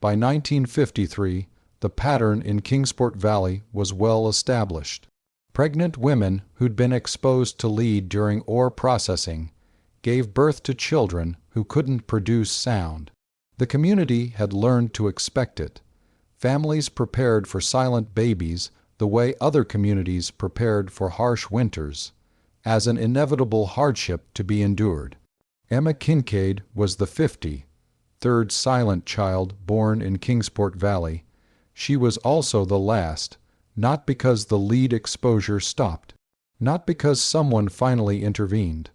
By 1953, the pattern in Kingsport Valley was well established. Pregnant women who'd been exposed to lead during ore processing gave birth to children who couldn't produce sound. The community had learned to expect it. Families prepared for silent babies the way other communities prepared for harsh winters, as an inevitable hardship to be endured. Emma Kincaid was the 53rd silent child born in Kingsport Valley. She was also the last, not because the lead exposure stopped, not because someone finally intervened,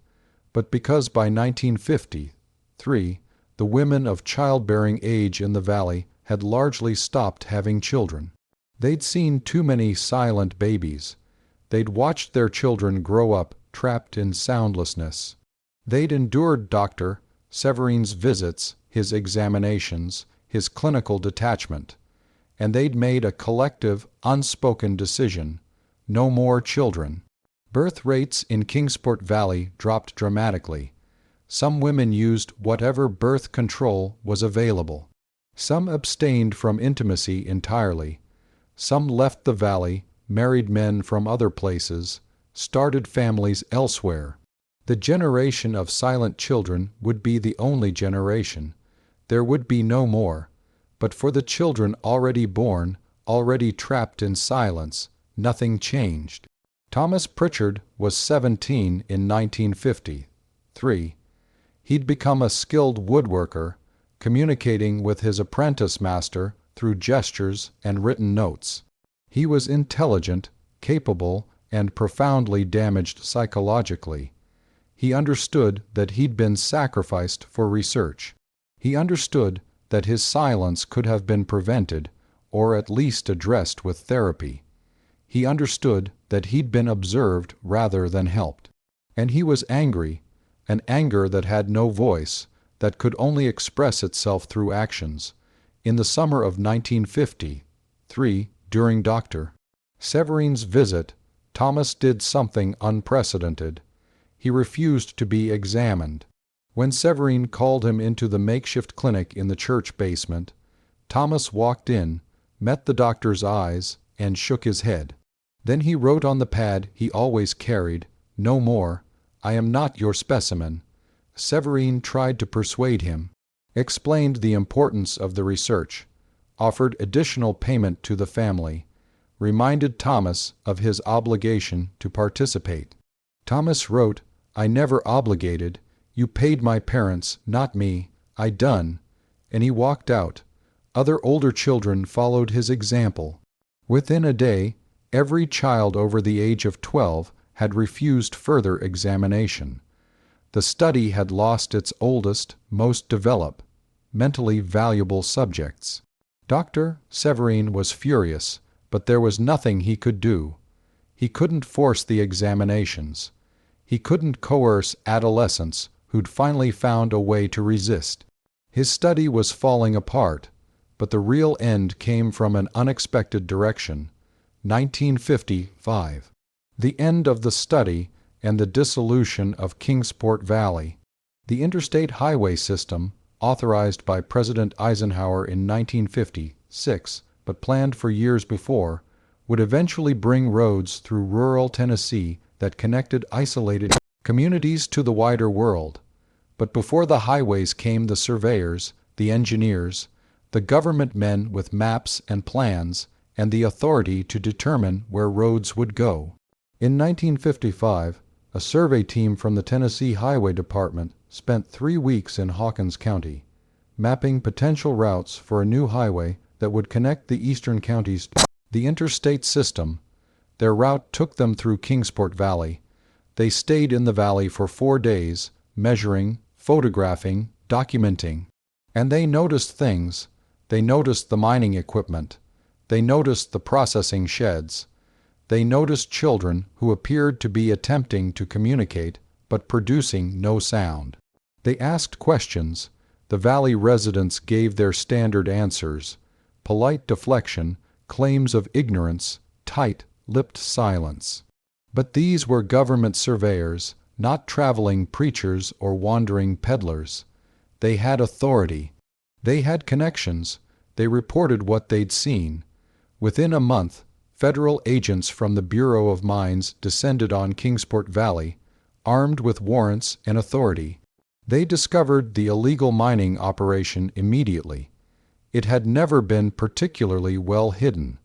but because by 1953, the women of childbearing age in the valley had largely stopped having children. They'd seen too many silent babies. They'd watched their children grow up trapped in soundlessness. They'd endured Dr. Severine's visits, his examinations, his clinical detachment, and they'd made a collective, unspoken decision: no more children. Birth rates in Kingsport Valley dropped dramatically. Some women used whatever birth control was available. Some abstained from intimacy entirely. Some left the valley, married men from other places, started families elsewhere. The generation of silent children would be the only generation. There would be no more. But for the children already born, already trapped in silence, nothing changed. Thomas Pritchard was 17 in 1953. He'd become a skilled woodworker, communicating with his apprentice master through gestures and written notes. He was intelligent, capable, and profoundly damaged psychologically. He understood that he'd been sacrificed for research. He understood that his silence could have been prevented, or at least addressed with therapy. He understood that he'd been observed rather than helped. And he was angry, an anger that had no voice, that could only express itself through actions. In the summer of 1953, during Dr. Severine's visit, Thomas did something unprecedented. He refused to be examined. When Severine called him into the makeshift clinic in the church basement, Thomas walked in, met the doctor's eyes, and shook his head. Then he wrote on the pad he always carried, "No more. I am not your specimen." Severine tried to persuade him, explained the importance of the research, offered additional payment to the family, reminded Thomas of his obligation to participate. Thomas wrote, "I never obligated. You paid my parents, not me. I done." And he walked out. Other older children followed his example. Within a day, every child over the age of 12 had refused further examination. The study had lost its oldest, most developed, mentally valuable subjects. Dr. Severine was furious, but there was nothing he could do. He couldn't force the examinations. He couldn't coerce adolescents who'd finally found a way to resist. His study was falling apart, but the real end came from an unexpected direction. 1955. The end of the study and the dissolution of Kingsport Valley. The interstate highway system, authorized by President Eisenhower in 1956, but planned for years before, would eventually bring roads through rural Tennessee that connected isolated communities to the wider world. But before the highways came the surveyors, the engineers, the government men with maps and plans, and the authority to determine where roads would go. In 1955, a survey team from the Tennessee Highway Department spent 3 weeks in Hawkins County, mapping potential routes for a new highway that would connect the eastern counties to the interstate system. Their route took them through Kingsport Valley. They stayed in the valley for 4 days, measuring, photographing, documenting. And they noticed things. They noticed the mining equipment. They noticed the processing sheds. They noticed children who appeared to be attempting to communicate, but producing no sound. They asked questions. The valley residents gave their standard answers: polite deflection, claims of ignorance, tight-lipped silence. But these were government surveyors. not traveling preachers or wandering peddlers. They had authority. They had connections. They reported what they'd seen. Within a month, federal agents from the Bureau of Mines descended on Kingsport Valley, armed with warrants and authority. They discovered the illegal mining operation immediately. It had never been particularly well hidden.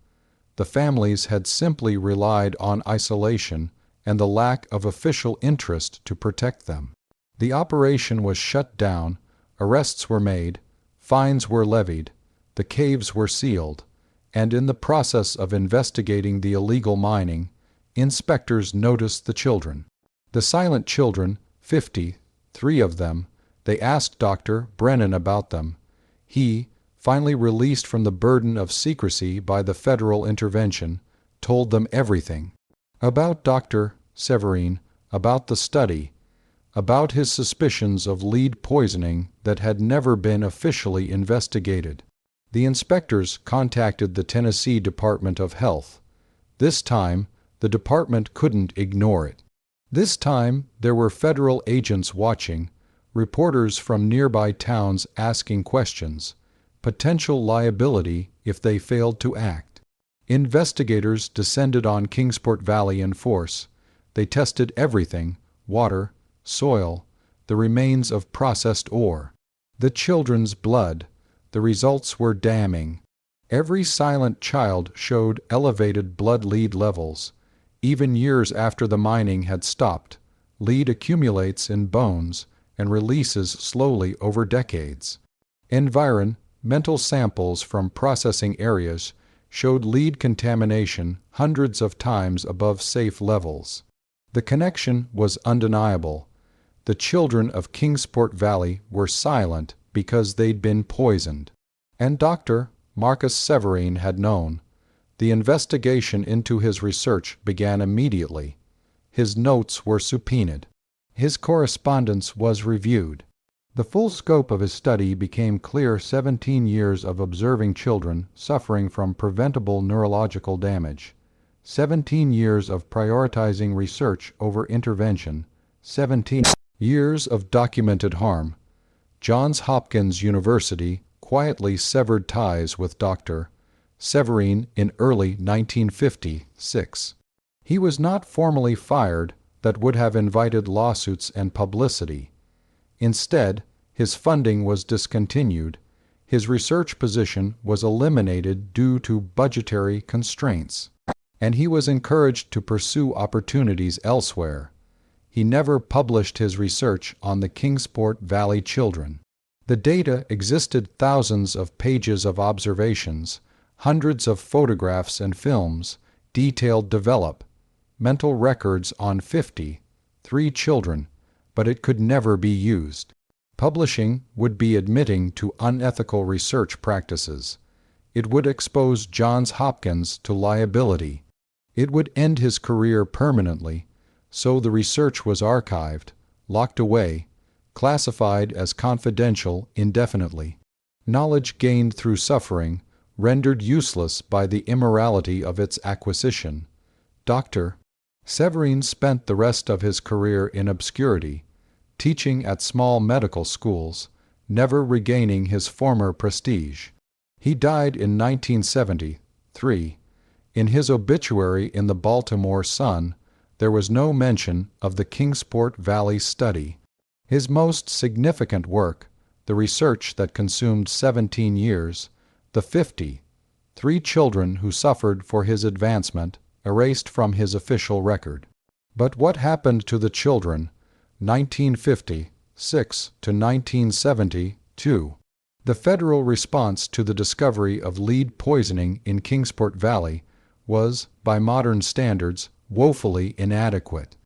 The families had simply relied on isolation and the lack of official interest to protect them. The operation was shut down, arrests were made, fines were levied, the caves were sealed, and in the process of investigating the illegal mining, inspectors noticed the children. The silent children, 53 of them. They asked Dr. Brennan about them. He, finally released from the burden of secrecy by the federal intervention, told them everything. About Dr. Severine, about the study, about his suspicions of lead poisoning that had never been officially investigated. The inspectors contacted the Tennessee Department of Health. This time, the department couldn't ignore it. This time, there were federal agents watching, reporters from nearby towns asking questions, potential liability if they failed to act. Investigators descended on Kingsport Valley in force. They tested everything: water, soil, the remains of processed ore, the children's blood. The results were damning. Every silent child showed elevated blood lead levels. Even years after the mining had stopped, lead accumulates in bones and releases slowly over decades. Environmental samples from processing areas showed lead contamination hundreds of times above safe levels. The connection was undeniable. The children of Kingsport Valley were silent because they'd been poisoned. And Dr. Marcus Severine had known. The investigation into his research began immediately. His notes were subpoenaed. His correspondence was reviewed. The full scope of his study became clear: 17 years of observing children suffering from preventable neurological damage, 17 years of prioritizing research over intervention, 17 years of documented harm. Johns Hopkins University quietly severed ties with Dr. Severine in early 1956. He was not formally fired that would have invited lawsuits and publicity. Instead, his funding was discontinued. His research position was eliminated due to budgetary constraints, and he was encouraged to pursue opportunities elsewhere. He never published his research on the Kingsport Valley children. The data existed: thousands of pages of observations, hundreds of photographs and films, detailed developmental records on 53 children, but it could never be used. Publishing would be admitting to unethical research practices. It would expose Johns Hopkins to liability. It would end his career permanently, so the research was archived, locked away, classified as confidential indefinitely. Knowledge gained through suffering, rendered useless by the immorality of its acquisition. Dr. Severine spent the rest of his career in obscurity, teaching at small medical schools, never regaining his former prestige. He died in 1973. In his obituary in the Baltimore Sun, there was no mention of the Kingsport Valley study. His most significant work, the research that consumed 17 years, the 53 children who suffered for his advancement, erased from his official record. But what happened to the children, 1956 to 1972? The federal response to the discovery of lead poisoning in Kingsport Valley was, by modern standards, woefully inadequate.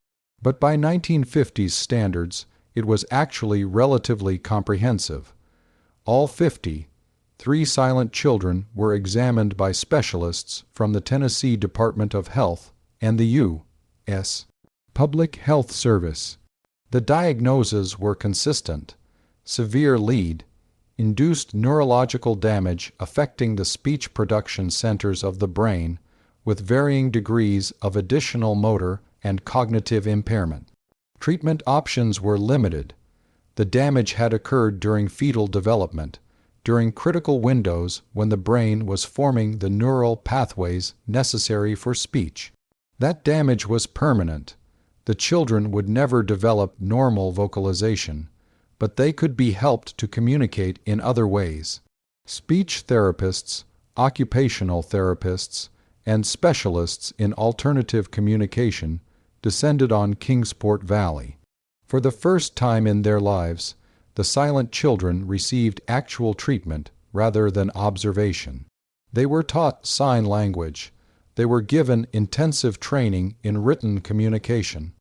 But by 1950s standards, it was actually relatively comprehensive. All 53 silent children were examined by specialists from the Tennessee Department of Health and the U.S. Public Health Service. The diagnoses were consistent: severe lead-induced neurological damage affecting the speech production centers of the brain, with varying degrees of additional motor and cognitive impairment. Treatment options were limited. The damage had occurred during fetal development, during critical windows when the brain was forming the neural pathways necessary for speech. That damage was permanent. The children would never develop normal vocalization, but they could be helped to communicate in other ways. Speech therapists, occupational therapists, and specialists in alternative communication descended on Kingsport Valley. For the first time in their lives, the silent children received actual treatment rather than observation. They were taught sign language. They were given intensive training in written communication.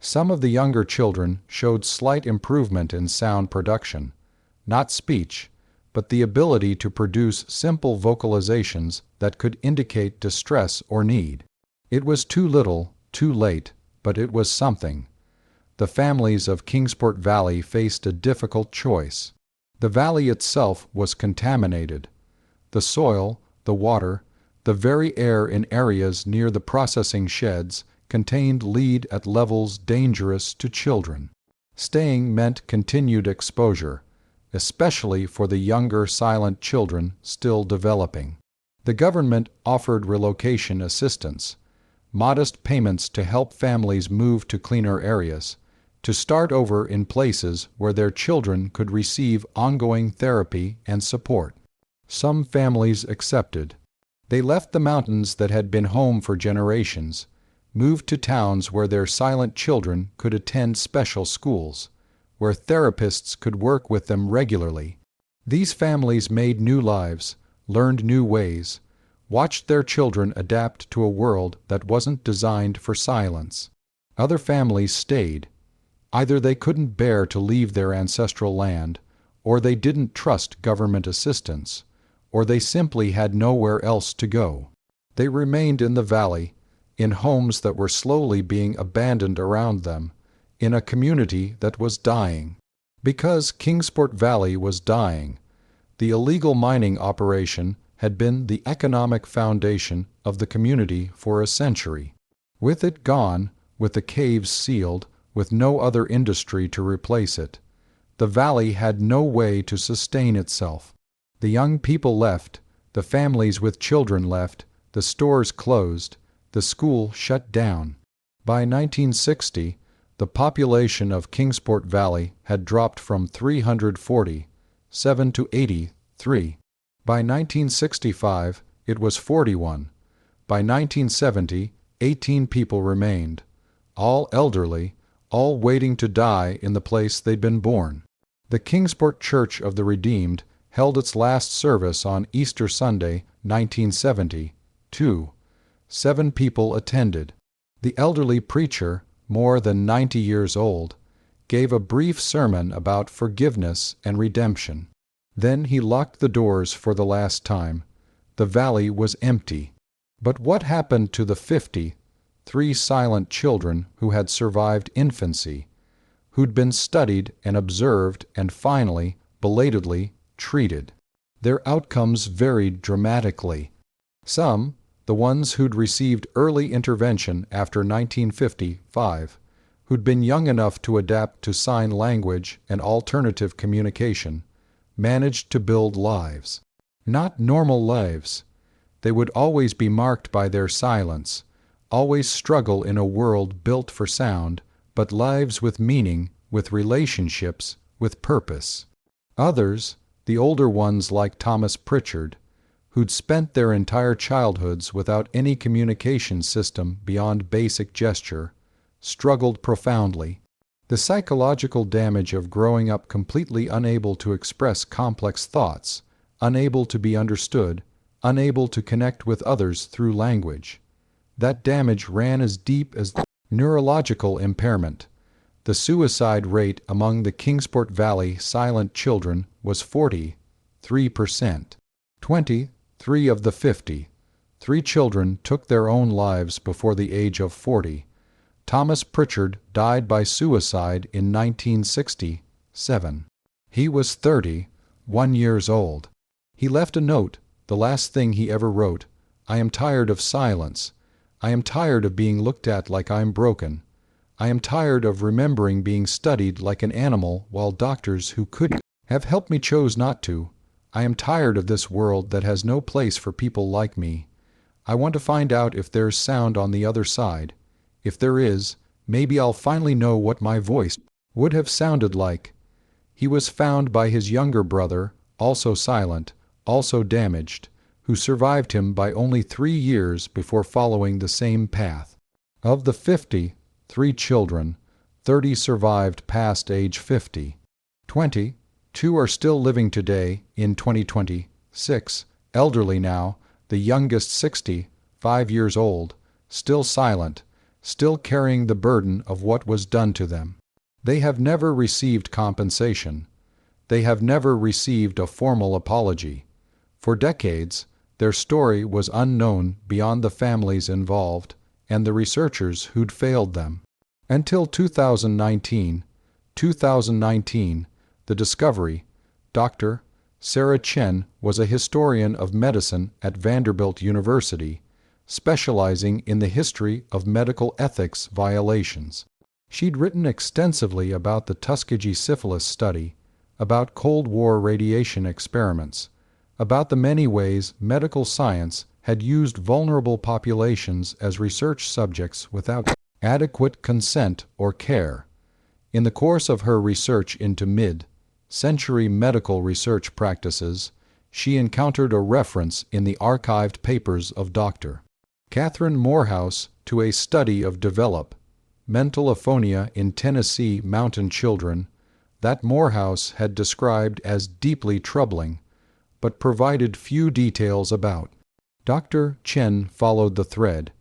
Some of the younger children showed slight improvement in sound production, not speech, but the ability to produce simple vocalizations that could indicate distress or need. It was too little, too late, but it was something. The families of Kingsport Valley faced a difficult choice. The valley itself was contaminated. The soil, the water, the very air in areas near the processing sheds contained lead at levels dangerous to children. Staying meant continued exposure, especially for the younger silent children still developing. The government offered relocation assistance, modest payments to help families move to cleaner areas, to start over in places where their children could receive ongoing therapy and support. Some families accepted. They left the mountains that had been home for generations, moved to towns where their silent children could attend special schools, where therapists could work with them regularly. These families made new lives, learned new ways, watched their children adapt to a world that wasn't designed for silence. Other families stayed. Either they couldn't bear to leave their ancestral land, or they didn't trust government assistance, or they simply had nowhere else to go. They remained in the valley, in homes that were slowly being abandoned around them, in a community that was dying. Because Kingsport Valley was dying, the illegal mining operation had been the economic foundation of the community for a century. With it gone, with the caves sealed, with no other industry to replace it, the valley had no way to sustain itself. The young people left, the families with children left, the stores closed, the school shut down. By 1960, the population of Kingsport Valley had dropped from 347 to 83. By 1965, it was 41. By 1970, 18 people remained, all elderly, all waiting to die in the place they'd been born. The Kingsport Church of the Redeemed held its last service on Easter Sunday, 1972. 7 people attended. The elderly preacher, more than 90 years old, gave a brief sermon about forgiveness and redemption. Then he locked the doors for the last time. The valley was empty. But what happened to the 53 silent children who had survived infancy, who'd been studied and observed and finally, belatedly, treated? Their outcomes varied dramatically. Some, the ones who'd received early intervention after 1955, who'd been young enough to adapt to sign language and alternative communication, managed to build lives. Not normal lives. They would always be marked by their silence, always struggle in a world built for sound, but lives with meaning, with relationships, with purpose. Others, the older ones like Thomas Pritchard, who'd spent their entire childhoods without any communication system beyond basic gesture, struggled profoundly. The psychological damage of growing up completely unable to express complex thoughts, unable to be understood, unable to connect with others through language. That damage ran as deep as the neurological impairment. The suicide rate among the Kingsport Valley silent children was 43%. 23 of the 53 children took their own lives before the age of 40. Thomas Pritchard died by suicide in 1967. He was 31 years old. He left a note, the last thing he ever wrote: "I am tired of silence. I am tired of being looked at like I'm broken. I am tired of remembering being studied like an animal while doctors who could have helped me chose not to. I am tired of this world that has no place for people like me. I want to find out if there's sound on the other side. If there is, maybe I'll finally know what my voice would have sounded like. He was found by his younger brother, also silent, also damaged, who survived him by only 3 years before following the same path. Of the 50, 3 children, 30 survived past age 50. 2 are still living today in 2026, elderly now, the youngest 60, 5 years old, still silent, still carrying the burden of what was done to them. They have never received compensation. They have never received a formal apology. For decades, their story was unknown beyond the families involved and the researchers who'd failed them. Until 2019, the discovery, Dr. Sarah Chen was a historian of medicine at Vanderbilt University, specializing in the history of medical ethics violations. She'd written extensively about the Tuskegee syphilis study, about Cold War radiation experiments, about the many ways medical science had used vulnerable populations as research subjects without adequate consent or care. In the course of her research into mid-century medical research practices, she encountered a reference in the archived papers of Dr. Catherine Morehouse to a study of developmental aphonia in Tennessee mountain children that Morehouse had described as deeply troubling, but provided few details about. Dr. Chen followed the thread.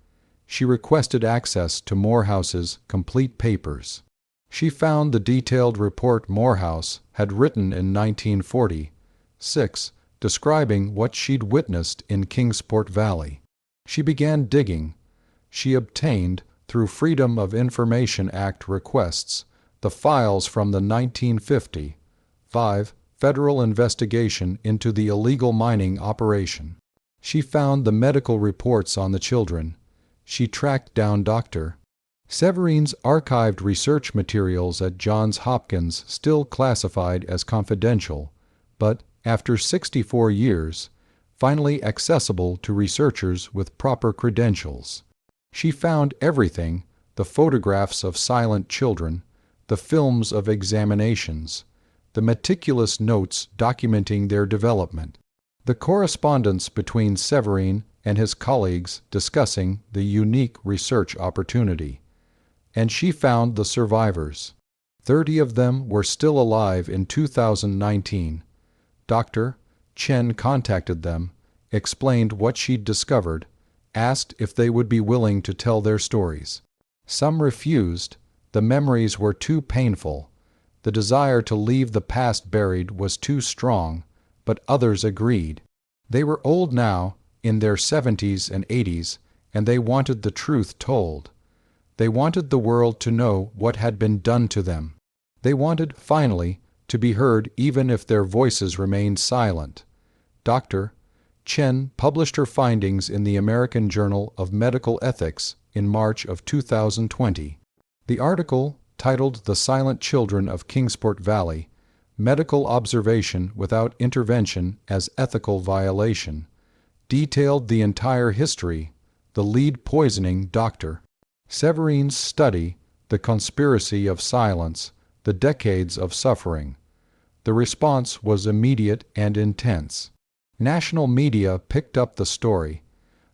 She requested access to Morehouse's complete papers. She found the detailed report Morehouse had written in 1946, describing what she'd witnessed in Kingsport Valley. She began digging. She obtained, through Freedom of Information Act requests, the files from the 1955 federal investigation into the illegal mining operation. She found the medical reports on the children. She tracked down Dr. Severine's archived research materials at Johns Hopkins, still classified as confidential, but, after 64 years, finally accessible to researchers with proper credentials. She found everything: the photographs of silent children, the films of examinations, the meticulous notes documenting their development, the correspondence between Severine and his colleagues discussing the unique research opportunity. And she found the survivors. 30 of them were still alive in 2019. Dr. Chen contacted them, explained what she'd discovered, asked if they would be willing to tell their stories. Some refused. The memories were too painful. The desire to leave the past buried was too strong, but others agreed. They were old now, in their 70s and 80s, and they wanted the truth told. They wanted the world to know what had been done to them. They wanted, finally, to be heard even if their voices remained silent. Dr. Chen published her findings in the American Journal of Medical Ethics in March of 2020. The article, titled The Silent Children of Kingsport Valley, Medical Observation Without Intervention as Ethical Violation, detailed the entire history, the lead poisoning Dr. Severine's study, the conspiracy of silence, the decades of suffering. The response was immediate and intense. National media picked up the story.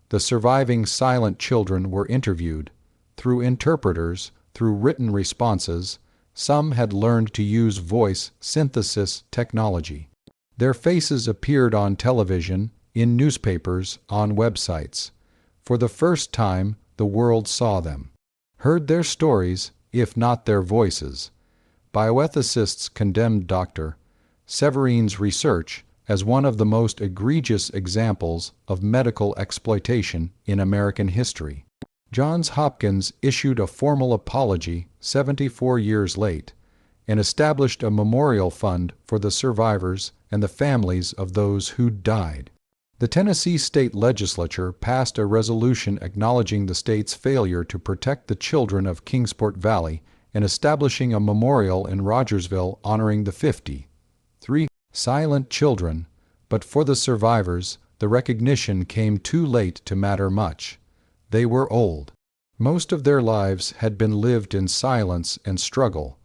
The surviving silent children were interviewed. Through interpreters, through written responses, some had learned to use voice synthesis technology. Their faces appeared on television, in newspapers, on websites. For the first time, the world saw them, heard their stories, if not their voices. Bioethicists condemned Dr. Severine's research as one of the most egregious examples of medical exploitation in American history. Johns Hopkins issued a formal apology 74 years late and established a memorial fund for the survivors and the families of those who died. The Tennessee State Legislature passed a resolution acknowledging the state's failure to protect the children of Kingsport Valley and establishing a memorial in Rogersville honoring the 53 silent children, but for the survivors, the recognition came too late to matter much. They were old. Most of their lives had been lived in silence and struggle.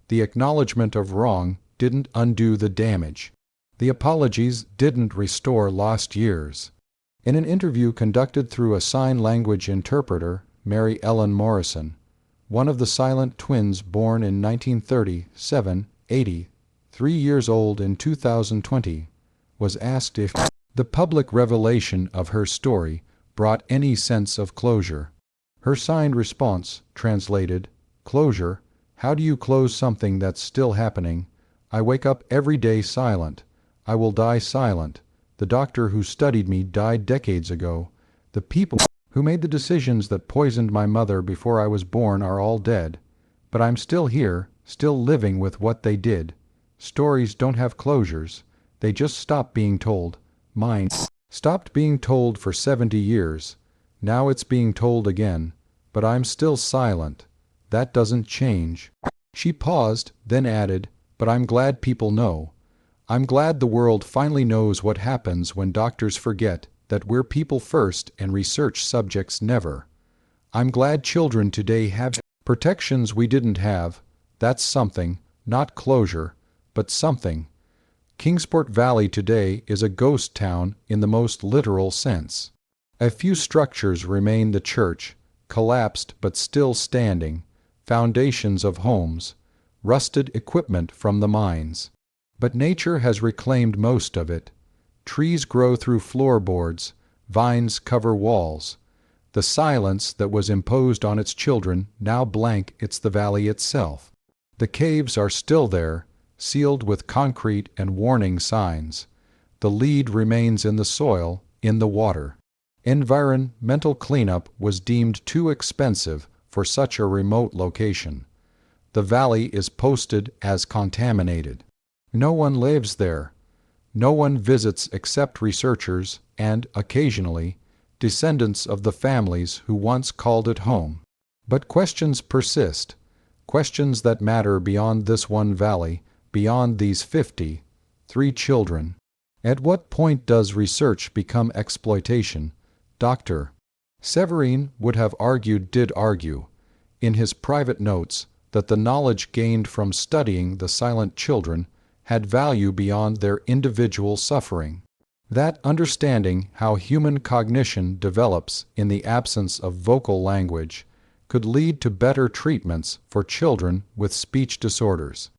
The acknowledgement of wrong didn't undo the damage. The apologies didn't restore lost years. In an interview conducted through a sign language interpreter, Mary Ellen Morrison, one of the silent twins born in 1937, 3 years old in 2020, was asked if the public revelation of her story brought any sense of closure. Her signed response, translated, "Closure? How do you close something that's still happening? I wake up every day silent. I will die silent. The doctor who studied me died decades ago. The people who made the decisions that poisoned my mother before I was born are all dead. But I'm still here, still living with what they did. Stories don't have closures. They just stop being told. Mine stopped being told for 70 years. Now it's being told again. But I'm still silent. That doesn't change." She paused, then added, "But I'm glad people know. I'm glad the world finally knows what happens when doctors forget that we're people first and research subjects never. I'm glad children today have protections we didn't have. That's something, not closure, but something. Kingsport Valley today is a ghost town in the most literal sense. A few structures remain: the church, collapsed but still standing, foundations of homes, rusted equipment from the mines. But nature has reclaimed most of it. Trees grow through floorboards, vines cover walls. The silence that was imposed on its children now blankets the valley itself. The caves are still there, sealed with concrete and warning signs. The lead remains in the soil, in the water. Environmental cleanup was deemed too expensive for such a remote location. The valley is posted as contaminated. No one lives there. No one visits except researchers and, occasionally, descendants of the families who once called it home. But questions persist, questions that matter beyond this one valley, beyond these 53 children. At what point does research become exploitation? Dr. Severine would have argued, did argue, in his private notes, that the knowledge gained from studying the silent children had value beyond their individual suffering. That understanding how human cognition develops in the absence of vocal language could lead to better treatments for children with speech disorders.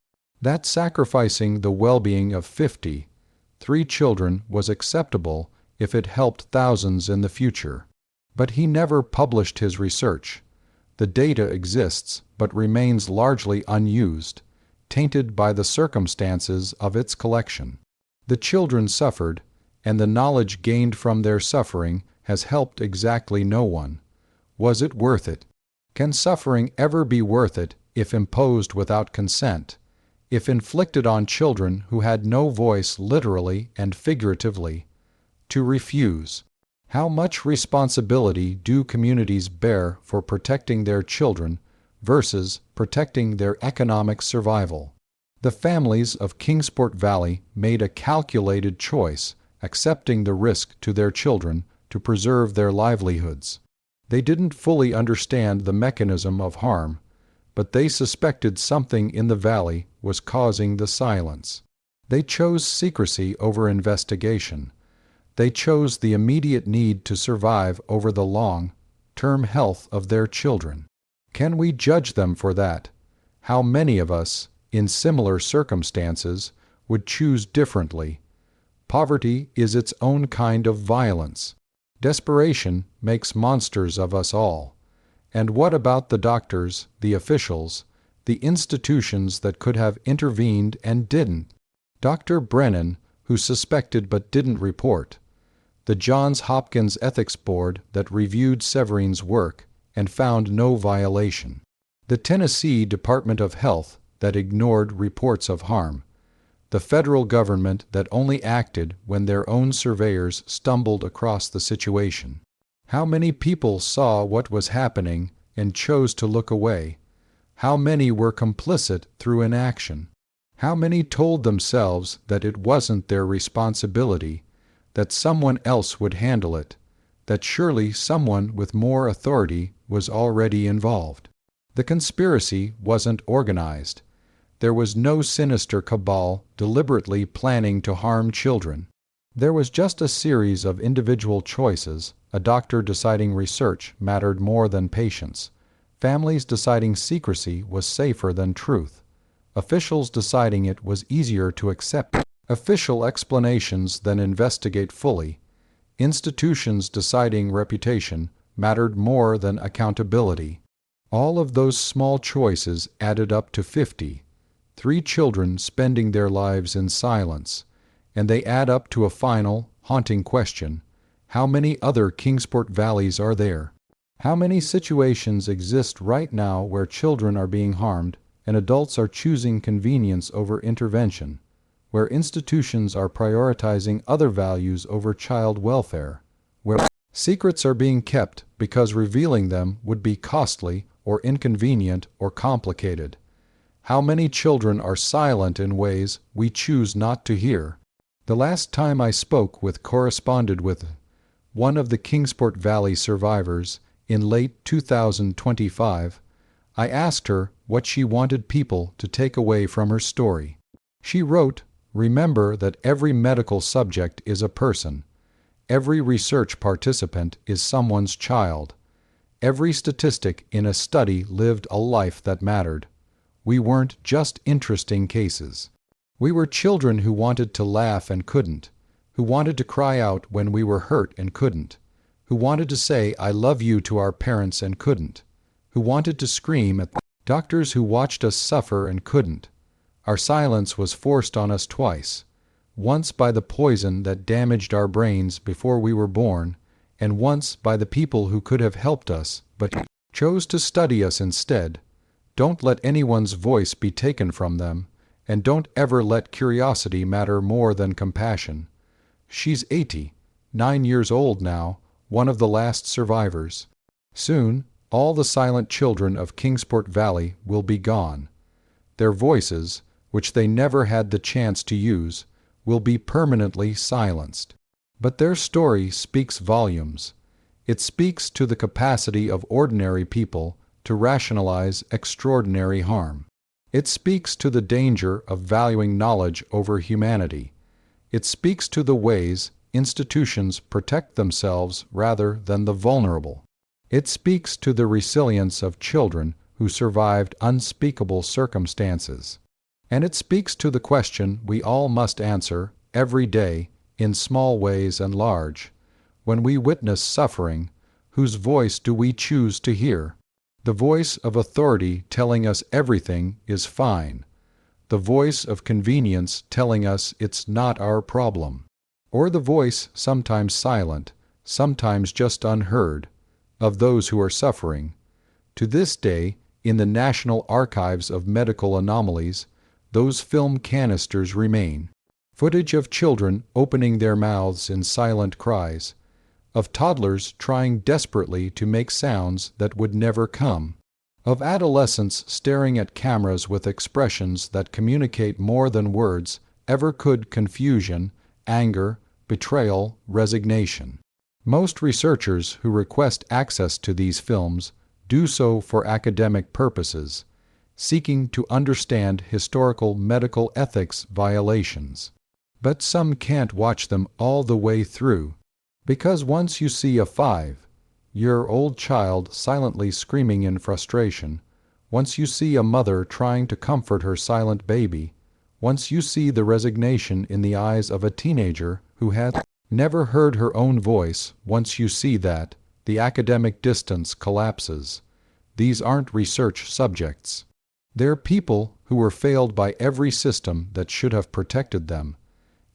That sacrificing the well-being of 53 children was acceptable if it helped thousands in the future. But he never published his research. The data exists, but remains largely unused, tainted by the circumstances of its collection. The children suffered, and the knowledge gained from their suffering has helped exactly no one. Was it worth it? Can suffering ever be worth it if imposed without consent, if inflicted on children who had no voice literally and figuratively? To refuse. How much responsibility do communities bear for protecting their children versus protecting their economic survival? The families of Kingsport Valley made a calculated choice, accepting the risk to their children to preserve their livelihoods. They didn't fully understand the mechanism of harm, but they suspected something in the valley was causing the silence. They chose secrecy over investigation. They chose the immediate need to survive over the long-term health of their children. Can we judge them for that? How many of us, in similar circumstances, would choose differently? Poverty is its own kind of violence. Desperation makes monsters of us all. And what about the doctors, the officials, the institutions that could have intervened and didn't? Dr. Brennan, who suspected but didn't report. The Johns Hopkins Ethics Board that reviewed Severine's work and found no violation. The Tennessee Department of Health that ignored reports of harm. the federal government that only acted when their own surveyors stumbled across the situation. How many people saw what was happening and chose to look away? How many were complicit through inaction? How many told themselves that it wasn't their responsibility, that someone else would handle it, that surely someone with more authority was already involved? The conspiracy wasn't organized. There was no sinister cabal deliberately planning to harm children. There was just a series of individual choices, a doctor deciding research mattered more than patients, families deciding secrecy was safer than truth, officials deciding it was easier to accept official explanations than investigate fully, institutions deciding reputation mattered more than accountability. All of those small choices added up to 50, 3 children spending their lives in silence, and they add up to a final, haunting question: how many other Kingsport valleys are there? How many situations exist right now where children are being harmed and adults are choosing convenience over intervention, where institutions are prioritizing other values over child welfare, where secrets are being kept because revealing them would be costly or inconvenient or complicated? How many children are silent in ways we choose not to hear? The last time I corresponded with one of the Kingsport Valley survivors in late 2025, I asked her what she wanted people to take away from her story. She wrote, "Remember that every medical subject is a person. Every research participant is someone's child. Every statistic in a study lived a life that mattered. We weren't just interesting cases. We were children who wanted to laugh and couldn't, who wanted to cry out when we were hurt and couldn't, who wanted to say 'I love you' to our parents and couldn't, who wanted to scream at doctors who watched us suffer and couldn't. Our silence was forced on us twice, once by the poison that damaged our brains before we were born, and once by the people who could have helped us but chose to study us instead. Don't let anyone's voice be taken from them, and don't ever let curiosity matter more than compassion." She's 80, 9 years old now, one of the last survivors. Soon, all the silent children of Kingsport Valley will be gone. Their voices, which they never had the chance to use, will be permanently silenced. But their story speaks volumes. It speaks to the capacity of ordinary people to rationalize extraordinary harm. It speaks to the danger of valuing knowledge over humanity. It speaks to the ways institutions protect themselves rather than the vulnerable. It speaks to the resilience of children who survived unspeakable circumstances. And it speaks to the question we all must answer every day, in small ways and large. When we witness suffering, whose voice do we choose to hear? The voice of authority telling us everything is fine. The voice of convenience telling us it's not our problem. Or the voice, sometimes silent, sometimes just unheard, of those who are suffering. To this day, in the National Archives of Medical Anomalies, those film canisters remain. Footage of children opening their mouths in silent cries, of toddlers trying desperately to make sounds that would never come, of adolescents staring at cameras with expressions that communicate more than words ever could: confusion, anger, betrayal, resignation. Most researchers who request access to these films do so for academic purposes, seeking to understand historical medical ethics violations. But some can't watch them all the way through, because once you see a 5-year-old child silently screaming in frustration, once you see a mother trying to comfort her silent baby, once you see the resignation in the eyes of a teenager who had never heard her own voice, once you see that, the academic distance collapses. These aren't research subjects. They're people who were failed by every system that should have protected them,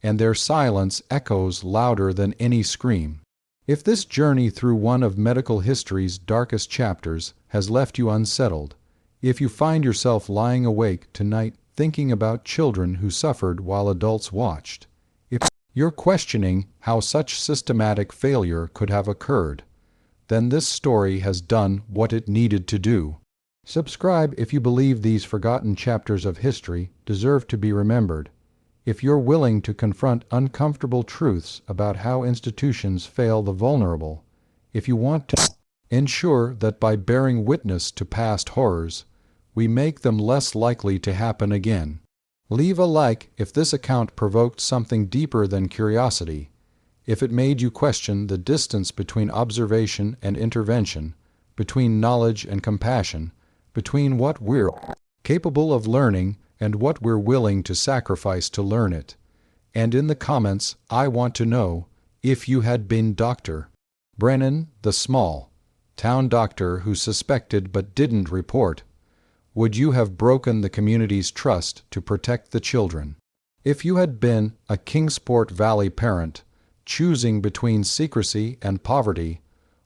and their silence echoes louder than any scream. If this journey through one of medical history's darkest chapters has left you unsettled, if you find yourself lying awake tonight thinking about children who suffered while adults watched. If you're questioning how such systematic failure could have occurred, then this story has done what it needed to do. Subscribe if you believe these forgotten chapters of history deserve to be remembered. If you're willing to confront uncomfortable truths about how institutions fail the vulnerable, if you want to ensure that by bearing witness to past horrors, we make them less likely to happen again. Leave a like if this account provoked something deeper than curiosity, if it made you question the distance between observation and intervention, between knowledge and compassion, between what we're capable of learning and what we're willing to sacrifice to learn it. And in the comments, I want to know, if you had been Dr. Brennan, the small town doctor who suspected but didn't report, would you have broken the community's trust to protect the children? If you had been a Kingsport Valley parent, choosing between secrecy and poverty,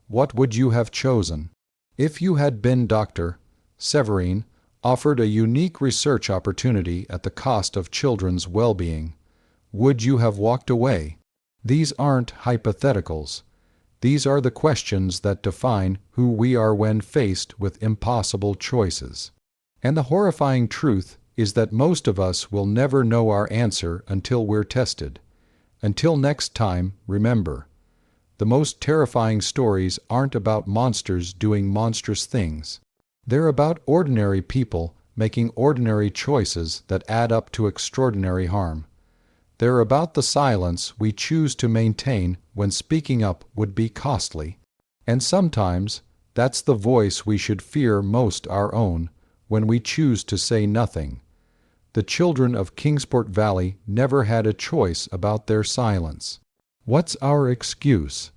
what would you have chosen? If you had been Dr. Severine, offered a unique research opportunity at the cost of children's well-being, would you have walked away? These aren't hypotheticals. These are the questions that define who we are when faced with impossible choices. And the horrifying truth is that most of us will never know our answer until we're tested. Until next time, remember, the most terrifying stories aren't about monsters doing monstrous things. They're about ordinary people making ordinary choices that add up to extraordinary harm. They're about the silence we choose to maintain when speaking up would be costly. And sometimes that's the voice we should fear most, our own, when we choose to say nothing. The children of Kingsport Valley never had a choice about their silence. What's our excuse?